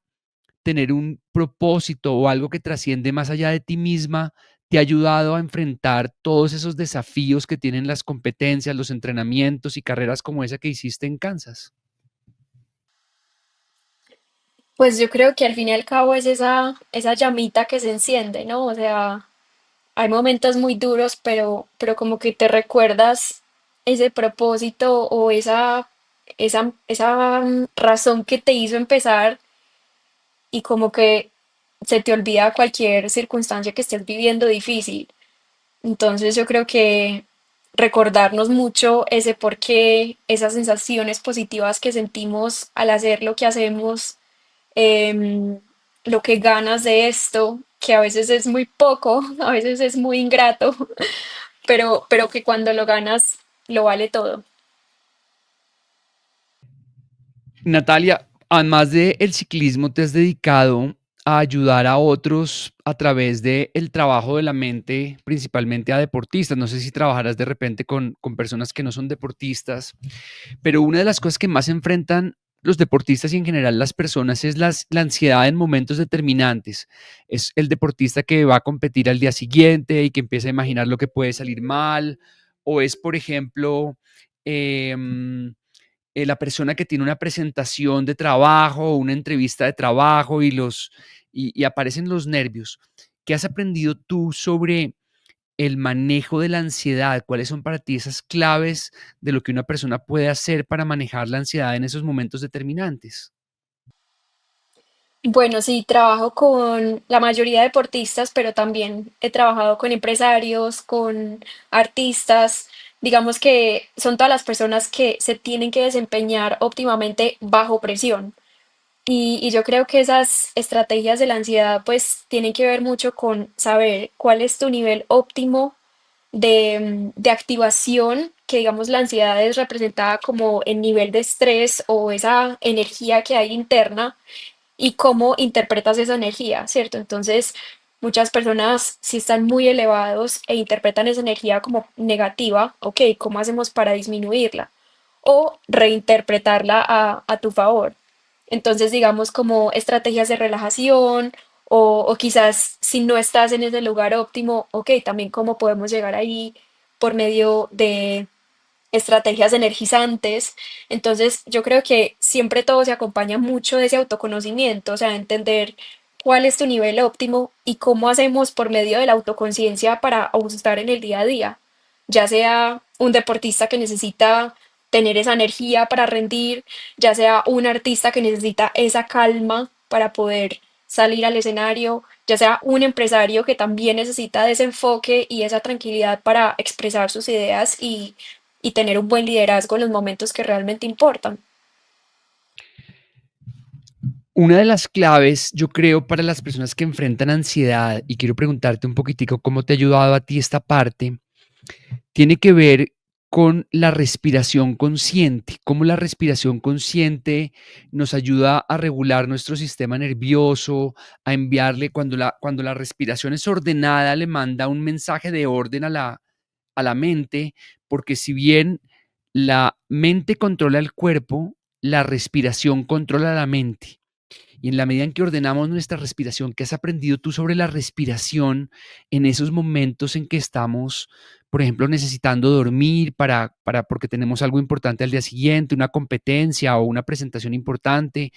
tener un propósito o algo que trasciende más allá de ti misma te ha ayudado a enfrentar todos esos desafíos que tienen las competencias, los entrenamientos y carreras como esa que hiciste en Kansas? Pues yo creo que al fin y al cabo es esa llamita que se enciende, ¿no? O sea, hay momentos muy duros, pero como que te recuerdas ese propósito o esa razón que te hizo empezar y como que se te olvida cualquier circunstancia que estés viviendo difícil. Entonces yo creo que recordarnos mucho ese por qué, esas sensaciones positivas que sentimos al hacer lo que hacemos, em, lo que ganas de esto, que a veces es muy poco, a veces es muy ingrato, pero que cuando lo ganas lo vale todo. Natalia, además del ciclismo, te has dedicado a ayudar a otros a través del trabajo de la mente, principalmente a deportistas. No sé si trabajarás de repente con personas que no son deportistas, pero una de las cosas que más enfrentan los deportistas y en general las personas es la ansiedad en momentos determinantes. Es el deportista que va a competir al día siguiente y que empieza a imaginar lo que puede salir mal, o es, por ejemplo, em, la persona que tiene una presentación de trabajo o una entrevista de trabajo y aparecen los nervios. ¿Qué has aprendido tú sobre el manejo de la ansiedad? ¿Cuáles son para ti esas claves de lo que una persona puede hacer para manejar la ansiedad en esos momentos determinantes? Bueno, sí, trabajo con la mayoría de deportistas, pero también he trabajado con empresarios, con artistas. Digamos que son todas las personas que se tienen que desempeñar óptimamente bajo presión. Y yo creo que esas estrategias de la ansiedad pues tienen que ver mucho con saber cuál es tu nivel óptimo de activación, que digamos la ansiedad es representada como el nivel de estrés o esa energía que hay interna y cómo interpretas esa energía, ¿cierto? Entonces, muchas personas si están muy elevados e interpretan esa energía como negativa, ok, ¿cómo hacemos para disminuirla? O reinterpretarla a tu favor. Entonces, digamos, como estrategias de relajación o quizás si no estás en ese lugar óptimo, ok, también cómo podemos llegar ahí por medio de estrategias energizantes. Entonces, yo creo que siempre todo se acompaña mucho de ese autoconocimiento, o sea, entender cuál es tu nivel óptimo y cómo hacemos por medio de la autoconciencia para ajustar en el día a día, ya sea un deportista que necesita tener esa energía para rendir, ya sea un artista que necesita esa calma para poder salir al escenario, ya sea un empresario que también necesita de ese enfoque y esa tranquilidad para expresar sus ideas y tener un buen liderazgo en los momentos que realmente importan. Una de las claves, yo creo, para las personas que enfrentan ansiedad, y quiero preguntarte un poquitico cómo te ha ayudado a ti esta parte, tiene que ver con la respiración consciente, cómo la respiración consciente nos ayuda a regular nuestro sistema nervioso, a enviarle, cuando la respiración es ordenada, le manda un mensaje de orden a la mente, porque si bien la mente controla el cuerpo, la respiración controla la mente. Y en la medida en que ordenamos nuestra respiración, ¿qué has aprendido tú sobre la respiración en esos momentos en que estamos, por ejemplo, necesitando dormir porque tenemos algo importante al día siguiente, una competencia o una presentación importante?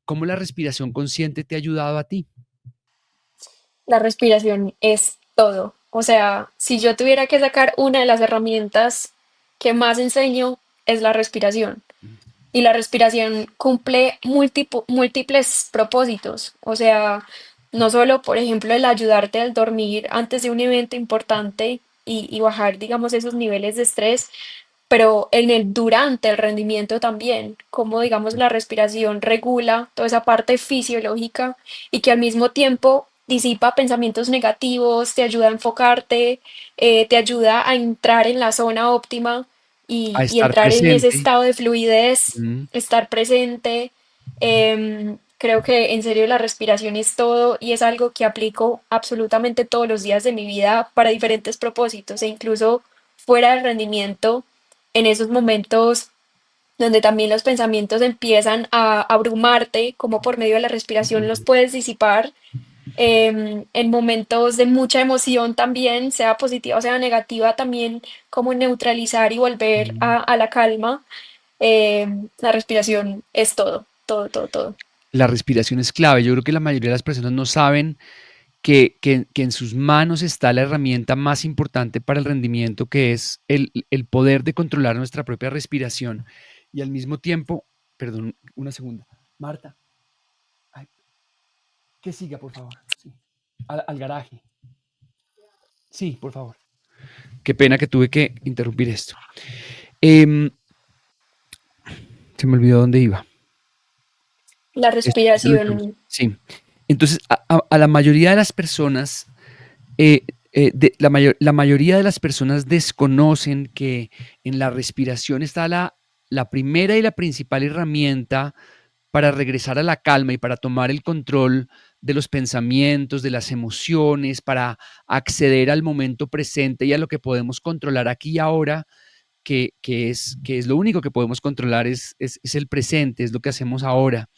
¿Cómo la respiración consciente te ha ayudado a ti? La respiración es todo. O sea, si yo tuviera que sacar una de las herramientas que más enseño es la respiración. Y la respiración cumple múltiples propósitos. O sea, No solo, por ejemplo, el ayudarte al dormir antes de un evento importante y bajar, digamos, esos niveles de estrés, pero en el durante el rendimiento también, como digamos la respiración regula toda esa parte fisiológica y que al mismo tiempo disipa pensamientos negativos, te ayuda a enfocarte, te ayuda a entrar en la zona óptima A y estar entrar en ese presente. estado de fluidez, Mm. estar presente. Creo que en serio la respiración es todo y es algo que aplico absolutamente todos los días de mi vida para diferentes propósitos e incluso fuera del rendimiento en esos momentos donde también los pensamientos empiezan a abrumarte, como por medio de la respiración los puedes disipar, en momentos de mucha emoción también, sea positiva o sea negativa, también como neutralizar y volver Mm. a la calma. La respiración es todo, todo, todo, todo. La respiración es clave. Yo creo que la mayoría de las personas no saben que en sus manos está la herramienta más importante para el rendimiento, que es el poder de controlar nuestra propia respiración. Y al mismo tiempo, perdón, una segunda. Marta, ay, que siga, por favor. Sí. Al garaje. Sí, por favor. Qué pena que tuve que interrumpir esto. Em, Se me olvidó dónde iba. La Ya lo dejamos. respiración. Sí. Entonces, a la mayoría de las personas, la mayoría de las personas desconocen que en la respiración está la primera y la principal herramienta para regresar a la calma y para tomar el control de los pensamientos, de las emociones, para acceder al momento presente y a lo que podemos controlar aquí y ahora, que es lo único que podemos controlar, es el presente, es lo que hacemos ahora.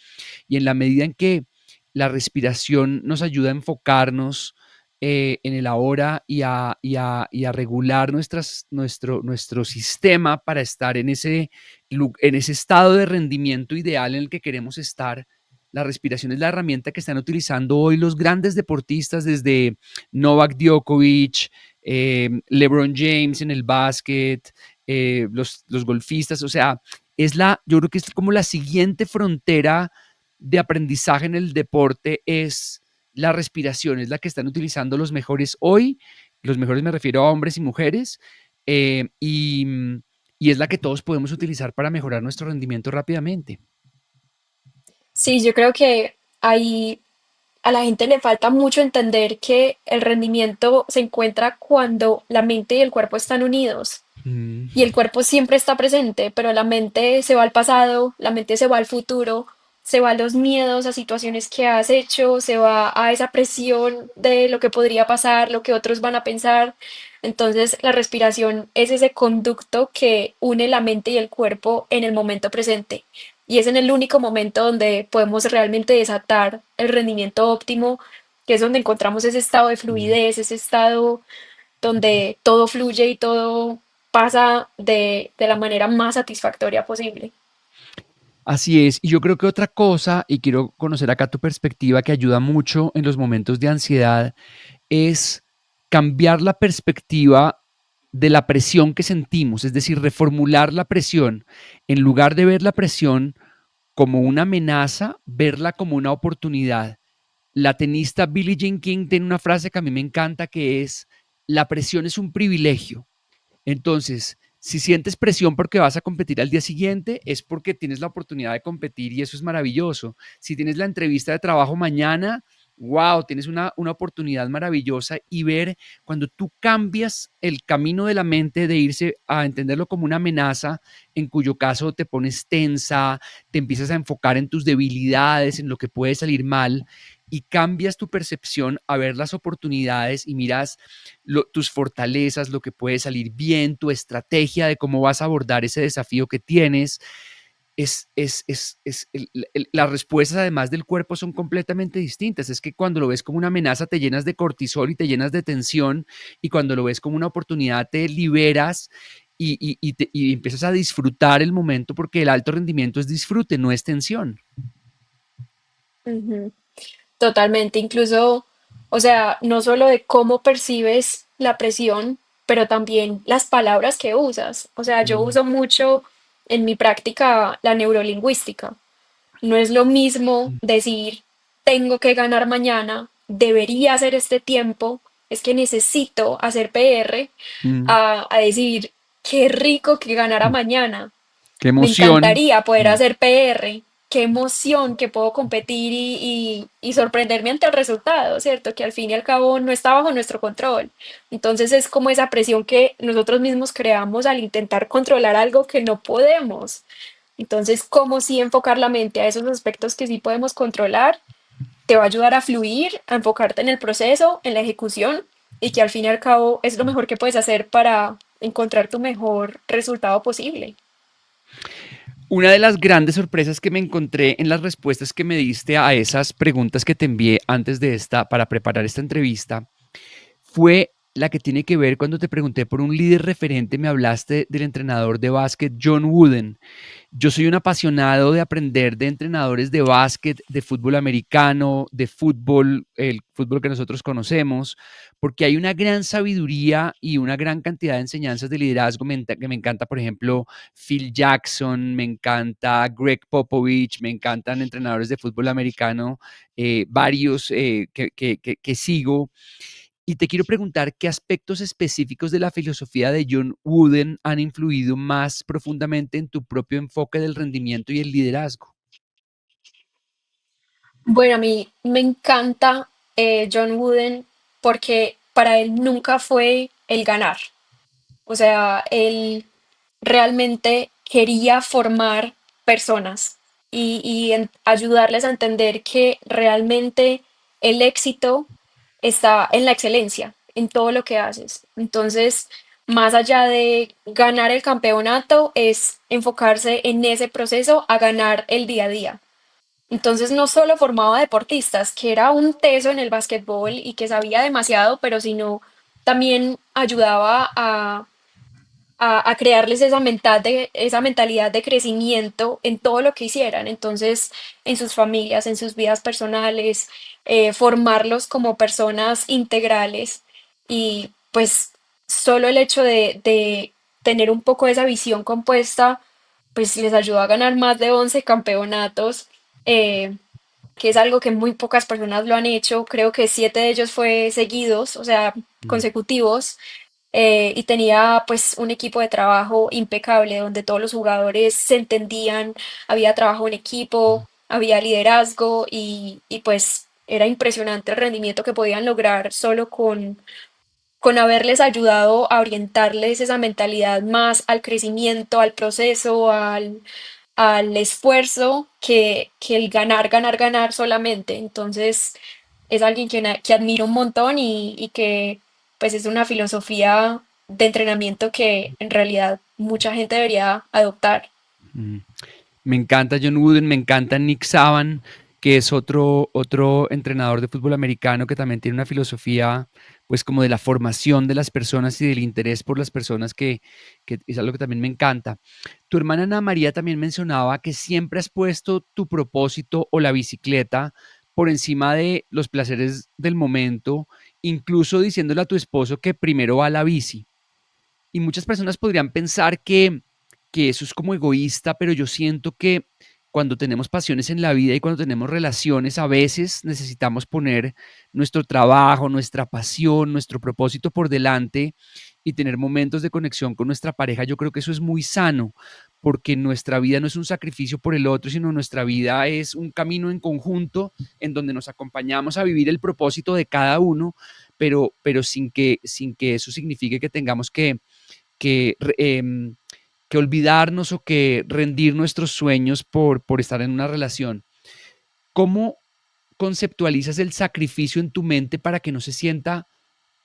Y en la medida en que la respiración nos ayuda a enfocarnos en el ahora y a regular nuestro sistema para estar en ese estado de rendimiento ideal en el que queremos estar. La respiración es la herramienta que están utilizando hoy los grandes deportistas, desde Novak Djokovic, LeBron James en el básquet, los golfistas. O sea, yo creo que es como la siguiente frontera de aprendizaje en el deporte, es la respiración, es la que están utilizando los mejores hoy. Los mejores me refiero a hombres y mujeres, y es la que todos podemos utilizar para mejorar nuestro rendimiento rápidamente. Sí, yo creo que ahí a la gente le falta mucho entender que el rendimiento se encuentra cuando la mente y el cuerpo están unidos. Mm. Y el cuerpo siempre está presente, pero la mente se va al pasado, la mente se va al futuro, se va a los miedos, a situaciones que has hecho, se va a esa presión de lo que podría pasar, lo que otros van a pensar. Entonces, la respiración es ese conducto que une la mente y el cuerpo en el momento presente. Y es en el único momento donde podemos realmente desatar el rendimiento óptimo, que es donde encontramos ese estado de Mm. fluidez, ese estado donde todo fluye y todo pasa de la manera más satisfactoria posible. Así es, y yo creo que otra cosa, y quiero conocer acá tu perspectiva, que ayuda mucho en los momentos de ansiedad, es cambiar la perspectiva de la presión que sentimos, es decir, reformular la presión. En lugar de ver la presión como una amenaza, verla como una oportunidad. La tenista Billie Jean King tiene una frase que a mí me encanta, que es: la presión es un privilegio. Entonces, si sientes presión porque vas a competir al día siguiente, es porque tienes la oportunidad de competir y eso es maravilloso. Si tienes la entrevista de trabajo mañana, wow, tienes una oportunidad maravillosa. Y ver cuando tú cambias el camino de la mente de irse a entenderlo como una amenaza, en cuyo caso te pones tensa, te empiezas a enfocar en tus debilidades, en lo que puede salir mal, y cambias tu percepción a ver las oportunidades y miras tus fortalezas, lo que puede salir bien, tu estrategia de cómo vas a abordar ese desafío que tienes. Las respuestas, además del cuerpo, son completamente distintas. Es que cuando lo ves como una amenaza te llenas de cortisol y te llenas de tensión, y cuando lo ves como una oportunidad te liberas y empiezas a disfrutar el momento, porque el alto rendimiento es disfrute, no es tensión. Ujú. Totalmente, incluso, o sea, no solo de cómo percibes la presión, pero también las palabras que usas. O sea, yo Mm. uso mucho en mi práctica la neurolingüística. No es lo mismo decir tengo que ganar mañana debería hacer este tiempo, es que necesito hacer PR, Mm, a decir, qué rico que ganara mm. mañana. Qué Me emoción. encantaría poder Mm. hacer PR. Qué emoción que puedo competir y sorprenderme ante el resultado, ¿cierto? Que al fin y al cabo no está bajo nuestro control. Entonces es como esa presión que nosotros mismos creamos al intentar controlar algo que no podemos. Entonces, ¿cómo sí enfocar la mente a esos aspectos que sí podemos controlar? Te va a ayudar a fluir, a enfocarte en el proceso, en la ejecución y que al fin y al cabo es lo mejor que puedes hacer para encontrar tu mejor resultado posible. Una de las grandes sorpresas que me encontré en las respuestas que me diste a esas preguntas que te envié antes de esta, para preparar esta entrevista, fue la que tiene que ver cuando te pregunté por un líder referente, me hablaste del entrenador de básquet John Wooden. Yo soy un apasionado de aprender de entrenadores de básquet, de fútbol americano, de fútbol, el fútbol que nosotros conocemos, porque hay una gran sabiduría y una gran cantidad de enseñanzas de liderazgo que me encanta, por ejemplo, Phil Jackson, me encanta Greg Popovich, me encantan entrenadores de fútbol americano, varios que sigo. Y te quiero preguntar qué aspectos específicos de la filosofía de John Wooden han influido más profundamente en tu propio enfoque del rendimiento y el liderazgo. Bueno, a mí me encanta John Wooden porque para él nunca fue el ganar. O sea, él realmente quería formar personas y ayudarles a entender que realmente el éxito está en la excelencia, en todo lo que haces. Entonces, más allá de ganar el campeonato, es enfocarse en ese proceso a ganar el día a día. Entonces no solo formaba deportistas, que era un teso en el básquetbol y que sabía demasiado, pero sino también ayudaba a crearles esa mentalidad de crecimiento en todo lo que hicieran. Entonces, en sus familias, en sus vidas personales, formarlos como personas integrales y pues solo el hecho de tener un poco esa visión compuesta, pues les ayudó a ganar más de 11 campeonatos. Que es algo que muy pocas personas lo han hecho. Creo que 7 de ellos fue seguidos, o sea, Mm, consecutivos, y tenía pues un equipo de trabajo impecable donde todos los jugadores se entendían, había trabajo en equipo, había liderazgo y pues era impresionante el rendimiento que podían lograr solo con haberles ayudado a orientarles esa mentalidad más al crecimiento, al proceso, al esfuerzo, que el ganar, ganar, ganar solamente. Entonces, es alguien que admiro un montón y que pues es una filosofía de entrenamiento que en realidad mucha gente debería adoptar. mm. Me encanta John Wooden, me encanta Nick Saban, que es otro entrenador de fútbol americano que también tiene una filosofía, pues como de la formación de las personas y del interés por las personas, que es algo que también me encanta. Tu hermana Ana María también mencionaba que siempre has puesto tu propósito o la bicicleta por encima de los placeres del momento, incluso diciéndole a tu esposo que primero va la bici. Y muchas personas podrían pensar que eso es como egoísta, pero yo siento que cuando tenemos pasiones en la vida y cuando tenemos relaciones, a veces necesitamos poner nuestro trabajo, nuestra pasión, nuestro propósito por delante y tener momentos de conexión con nuestra pareja. Yo creo que eso es muy sano, porque nuestra vida no es un sacrificio por el otro, sino nuestra vida es un camino en conjunto en donde nos acompañamos a vivir el propósito de cada uno, pero sin que eso signifique que tengamos que, que olvidarnos o que rendir nuestros sueños por estar en una relación. ¿Cómo conceptualizas el sacrificio en tu mente para que no se sienta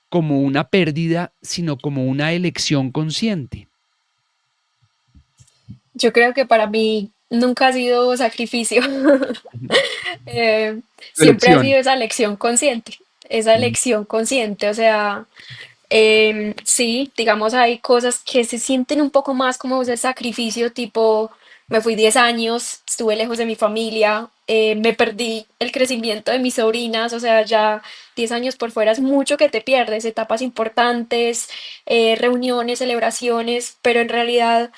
como una pérdida, sino como una elección consciente? Yo creo que para mí nunca ha sido sacrificio. Tu Siempre ha elección. sido esa elección consciente, o sea, sí, digamos, hay cosas que se sienten un poco más como ese sacrificio, tipo, me fui 10 años, estuve lejos de mi familia, me perdí el crecimiento de mis sobrinas, o sea, ya 10 años por fuera es mucho que te pierdes, etapas importantes, reuniones, celebraciones, pero en realidad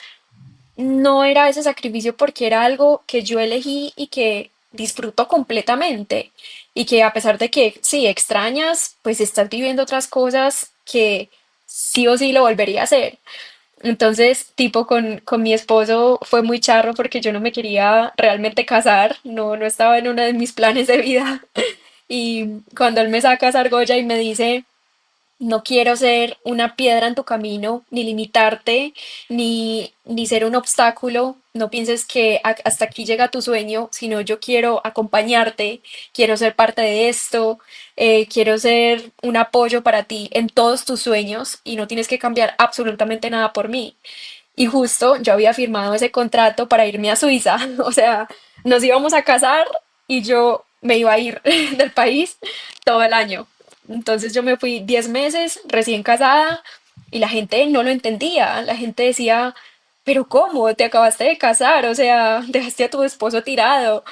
no era ese sacrificio porque era algo que yo elegí y que disfruto completamente y que a pesar de que sí extrañas, pues estás viviendo otras cosas que sí o sí lo volvería a hacer. Entonces, tipo con mi esposo fue muy charro porque yo no me quería realmente casar, no estaba en uno de mis planes de vida. Y cuando él me saca esa argolla y me dice, no quiero ser una piedra en tu camino, ni limitarte, ni ser un obstáculo. No pienses que hasta aquí llega tu sueño, sino yo quiero acompañarte, quiero ser parte de esto, quiero ser un apoyo para ti en todos tus sueños y no tienes que cambiar absolutamente nada por mí. Y justo yo había firmado ese contrato para irme a Suiza, o sea, nos íbamos a casar y yo me iba a ir del país todo el año. Entonces yo me fui 10 meses recién casada y la gente no lo entendía. La gente decía, pero ¿cómo? Te acabaste de casar, o sea, dejaste a tu esposo tirado.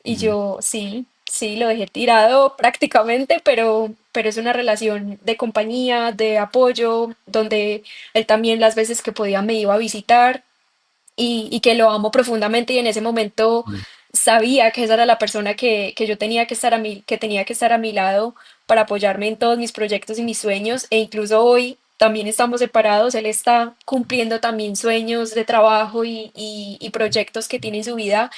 Y Ujú. yo, sí, sí, lo dejé tirado prácticamente, pero es una relación de compañía, de apoyo, donde él también las veces que podía me iba a visitar y que lo amo profundamente y en ese momento Mm. sabía que esa era la persona que yo tenía que estar que tenía que estar a mi lado para apoyarme en todos mis proyectos y mis sueños e incluso hoy también estamos separados, él está cumpliendo también sueños de trabajo y proyectos que tiene en su vida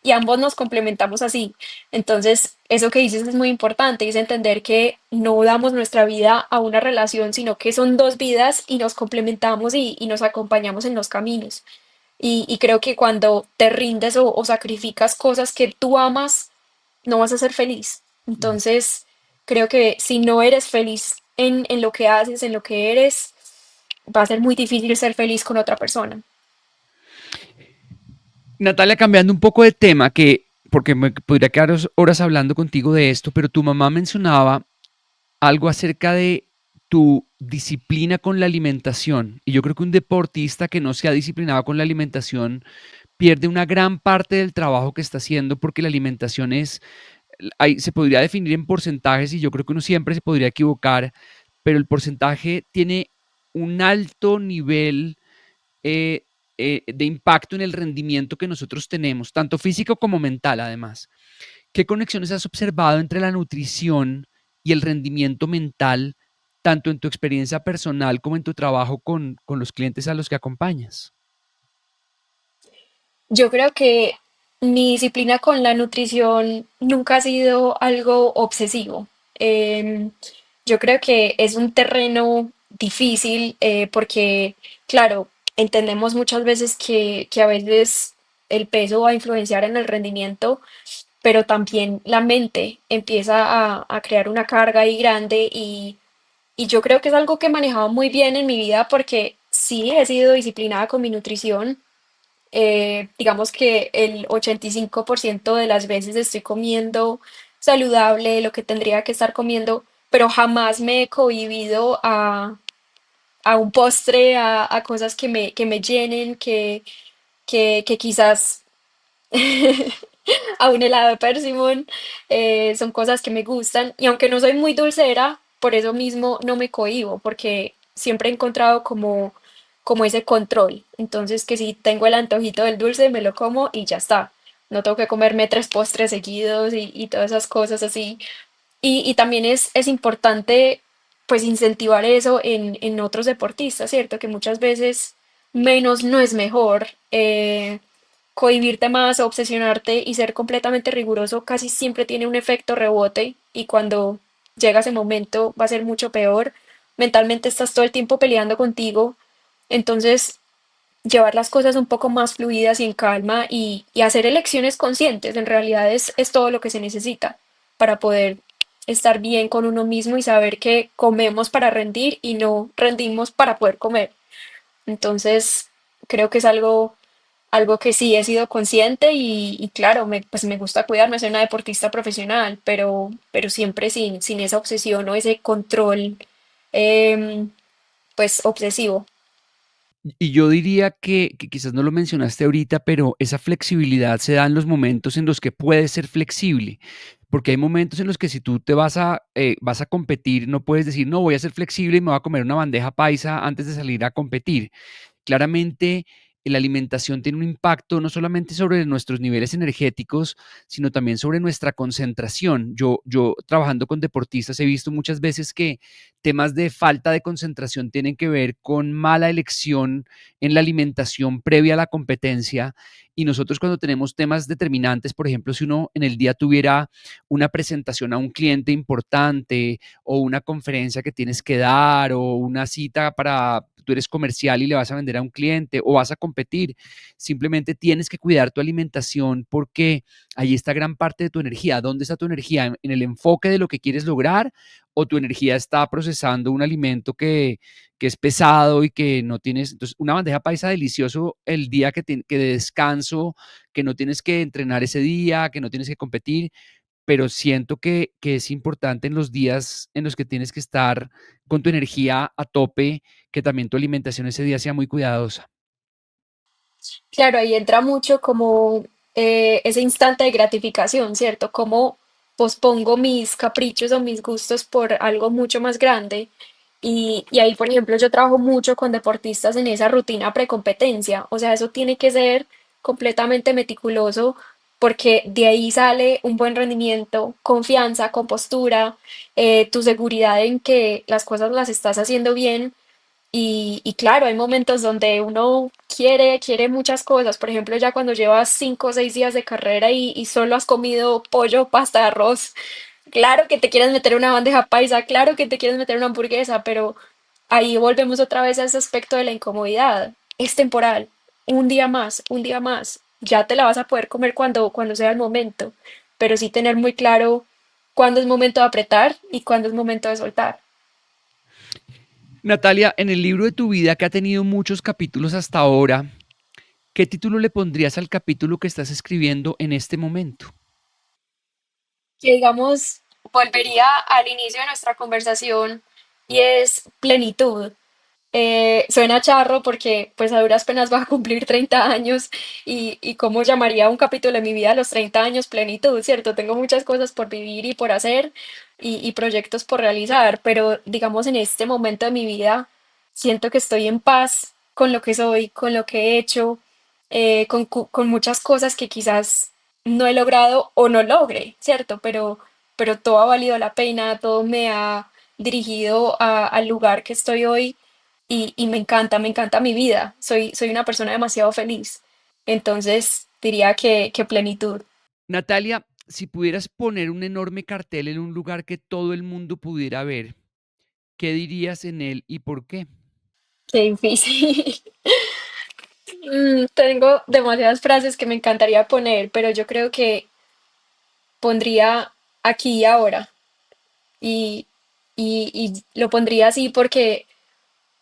y ambos nos complementamos así. Entonces, eso que dices es muy importante, es entender que no damos nuestra vida a una relación, sino que son dos vidas y nos complementamos y nos acompañamos en los caminos. Y creo que cuando te rindes o sacrificas cosas que tú amas, no vas a ser feliz. Entonces, creo que si no eres feliz en lo que haces, en lo que eres, va a ser muy difícil ser feliz con otra persona. Natalia, cambiando un poco de tema, porque me podría quedar horas hablando contigo de esto, pero tu mamá mencionaba algo acerca de tu disciplina con la alimentación. Y yo creo que un deportista que no se ha disciplinado con la alimentación pierde una gran parte del trabajo que está haciendo porque la alimentación se podría definir en porcentajes y yo creo que uno siempre se podría equivocar, pero el porcentaje tiene un alto nivel eh, de impacto en el rendimiento que nosotros tenemos, tanto físico como mental además. ¿Qué conexiones has observado entre la nutrición y el rendimiento mental, tanto en tu experiencia personal como en tu trabajo con los clientes a los que acompañas? Yo creo que mi disciplina con la nutrición nunca ha sido algo obsesivo. Em, yo creo que es un terreno difícil porque, claro, entendemos muchas veces que a veces el peso va a influenciar en el rendimiento, pero también la mente empieza a crear una carga ahí grande y yo creo que es algo que he manejado muy bien en mi vida porque sí he sido disciplinada con mi nutrición. Digamos que el 85% de las veces estoy comiendo saludable, lo que tendría que estar comiendo, pero jamás me he cohibido a un postre, a cosas que me llenen, que quizás a un helado de persimón, son cosas que me gustan y aunque no soy muy dulcera, por eso mismo no me cohíbo, porque siempre he encontrado como ese control. Entonces, que si tengo el antojito del dulce, me lo como y ya está. No tengo que comerme tres postres seguidos y todas esas cosas así. Y también es importante pues incentivar eso en otros deportistas, ¿cierto? Que muchas veces menos no es mejor. Cohibirte más, obsesionarte y ser completamente riguroso casi siempre tiene un efecto rebote y cuando llega ese momento va a ser mucho peor. Mentalmente estás todo el tiempo peleando contigo. Entonces, llevar las cosas un poco más fluidas y en calma y hacer elecciones conscientes, en realidad es todo lo que se necesita para poder estar bien con uno mismo y saber que comemos para rendir y no rendimos para poder comer. Entonces, creo que es algo que sí he sido consciente y claro, pues me gusta cuidarme, soy una deportista profesional, pero siempre sin esa obsesión o ese control, em, pues obsesivo. Y yo diría que quizás no lo mencionaste ahorita, pero esa flexibilidad se da en los momentos en los que puedes ser flexible, porque hay momentos en los que si tú vas a competir, no puedes decir, no, voy a ser flexible y me voy a comer una bandeja paisa antes de salir a competir. Claramente la alimentación tiene un impacto no solamente sobre nuestros niveles energéticos, sino también sobre nuestra concentración. Yo trabajando con deportistas he visto muchas veces que temas de falta de concentración tienen que ver con mala elección en la alimentación previa a la competencia. Y nosotros cuando tenemos temas determinantes, por ejemplo, si uno en el día tuviera una presentación a un cliente importante o una conferencia que tienes que dar o una cita para, tú eres comercial y le vas a vender a un cliente o vas a competir, simplemente tienes que cuidar tu alimentación porque ahí está gran parte de tu energía. ¿Dónde está tu energía? ¿En el enfoque de lo que quieres lograr o tu energía está procesando un alimento que es pesado y que no tienes? Entonces, una bandeja paisa delicioso el día que de descanso, que no tienes que entrenar ese día, que no tienes que competir, pero siento que es importante en los días en los que tienes que estar con tu energía a tope, que también tu alimentación ese día sea muy cuidadosa. Claro, ahí entra mucho como ese instante de gratificación, ¿cierto? Cómo pospongo mis caprichos o mis gustos por algo mucho más grande. Y ahí, por ejemplo, yo trabajo mucho con deportistas en esa rutina precompetencia. O sea, eso tiene que ser completamente meticuloso porque de ahí sale un buen rendimiento, confianza, compostura, tu seguridad en que las cosas las estás haciendo bien y claro, hay momentos donde uno quiere muchas cosas. Por ejemplo, ya cuando llevas 5 o 6 días de carrera y solo has comido pollo, pasta, arroz, claro que te quieres meter una bandeja paisa, claro que te quieres meter una hamburguesa, pero ahí volvemos otra vez a ese aspecto de la incomodidad. Es temporal, un día más, un día más. Ya te la vas a poder comer cuando sea el momento, pero sí tener muy claro cuándo es momento de apretar y cuándo es momento de soltar. Natalia, en el libro de tu vida que ha tenido muchos capítulos hasta ahora, ¿qué título le pondrías al capítulo que estás escribiendo en este momento? Que digamos, volvería al inicio de nuestra conversación y es plenitud. Suena charro porque pues a duras penas va a cumplir 30 años y cómo llamaría un capítulo de mi vida a los 30 años plenitud, ¿cierto? Tengo muchas cosas por vivir y por hacer y proyectos por realizar, pero digamos en este momento de mi vida siento que estoy en paz con lo que soy, con lo que he hecho, con muchas cosas que quizás no he logrado o no logre, ¿cierto? Pero todo ha valido la pena, todo me ha dirigido al lugar que estoy hoy y me encanta mi vida. Soy una persona demasiado feliz. Entonces diría que plenitud. Natalia, si pudieras poner un enorme cartel en un lugar que todo el mundo pudiera ver, ¿qué dirías en él y por qué? Qué difícil. Tengo demasiadas frases que me encantaría poner, pero yo creo que pondría aquí y ahora. Y, y lo pondría así porque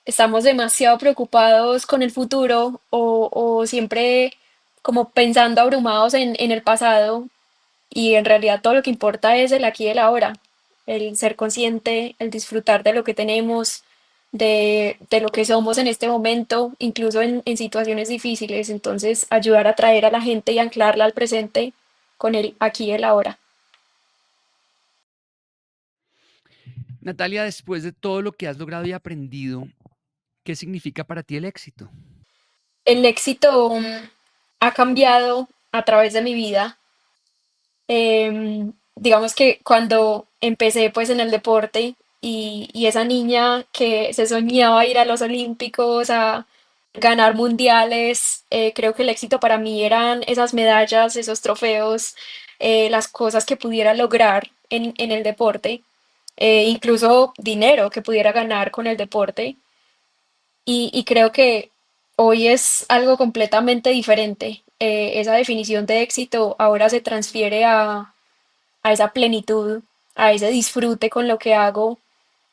estamos demasiado preocupados con el futuro o siempre como pensando abrumados en el pasado. Y en realidad todo lo que importa es el aquí y el ahora, el ser consciente, el disfrutar de lo que tenemos, de lo que somos en este momento, incluso en situaciones difíciles. Entonces, ayudar a traer a la gente y anclarla al presente con el aquí y el ahora. Natalia, después de todo lo que has logrado y aprendido, ¿qué significa para ti el éxito? El éxito ha cambiado a través de mi vida. Digamos que cuando empecé pues en el deporte y esa niña que se soñaba ir a los Olímpicos, a ganar mundiales, creo que el éxito para mí eran esas medallas, esos trofeos, las cosas que pudiera lograr en el deporte, incluso dinero que pudiera ganar con el deporte. Y creo que hoy es algo completamente diferente. Esa definición de éxito ahora se transfiere a esa plenitud, a ese disfrute con lo que hago,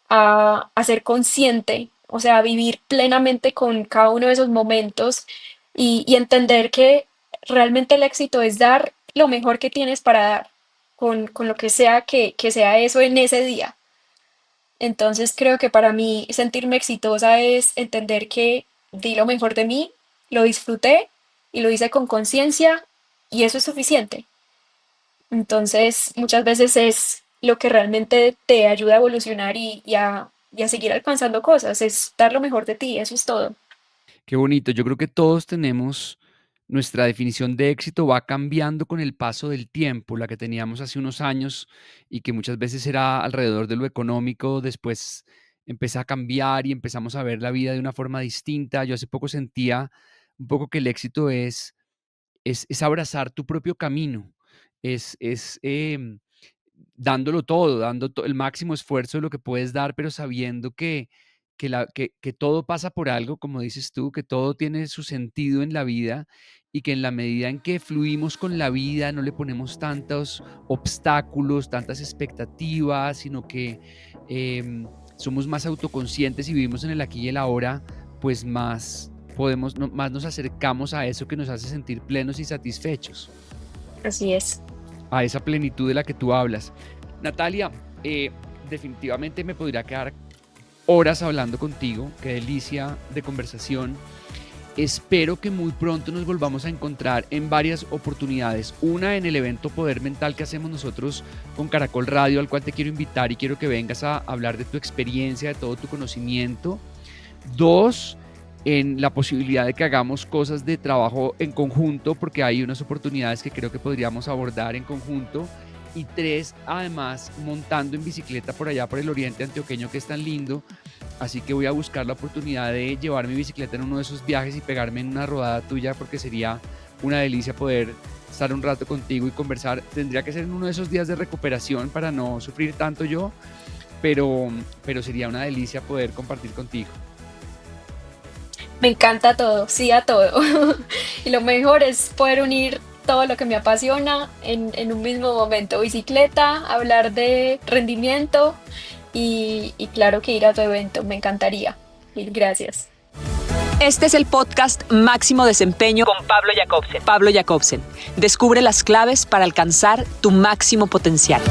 a ser consciente, o sea, a vivir plenamente con cada uno de esos momentos y entender que realmente el éxito es dar lo mejor que tienes para dar, con lo que sea que sea eso en ese día. Entonces creo que para mí sentirme exitosa es entender que di lo mejor de mí, lo disfruté y lo hice con conciencia y eso es suficiente. Entonces, muchas veces es lo que realmente te ayuda a evolucionar y a seguir alcanzando cosas, es dar lo mejor de ti, eso es todo. Qué bonito. Yo creo que todos tenemos nuestra definición de éxito va cambiando con el paso del tiempo. La que teníamos hace unos años y que muchas veces era alrededor de lo económico, después empezó a cambiar y empezamos a ver la vida de una forma distinta. Yo hace poco sentía un poco que el éxito es abrazar tu propio camino, es dándolo todo, el máximo esfuerzo de lo que puedes dar, pero sabiendo que todo pasa por algo, como dices tú, que todo tiene su sentido en la vida y que en la medida en que fluimos con la vida, no le ponemos tantos obstáculos, tantas expectativas, sino que somos más autoconscientes y vivimos en el aquí y el ahora, pues más podemos, más nos acercamos a eso que nos hace sentir plenos y satisfechos, Así es. a esa plenitud de la que tú hablas. Natalia, definitivamente me podría quedar horas hablando contigo, qué delicia de conversación. Espero que muy pronto nos volvamos a encontrar en varias oportunidades. Una, en el evento Poder Mental que hacemos nosotros con Caracol Radio, al cual te quiero invitar y quiero que vengas a hablar de tu experiencia, de todo tu conocimiento. Dos, en la posibilidad de que hagamos cosas de trabajo en conjunto, porque hay unas oportunidades que creo que podríamos abordar en conjunto. Y tres, además, montando en bicicleta por allá por el oriente antioqueño, que es tan lindo. Así que voy a buscar la oportunidad de llevar mi bicicleta en uno de esos viajes y pegarme en una rodada tuya, porque sería una delicia poder estar un rato contigo y conversar. Tendría que ser en uno de esos días de recuperación para no sufrir tanto yo, pero sería una delicia poder compartir contigo. Me encanta todo, sí a todo. Y lo mejor es poder unir todo lo que me apasiona en un mismo momento. Bicicleta, hablar de rendimiento y claro que ir a tu evento. Me encantaría. Mil gracias. Este es el podcast Máximo Desempeño con Pablo Jacobsen. Pablo Jacobsen. Descubre las claves para alcanzar tu máximo potencial.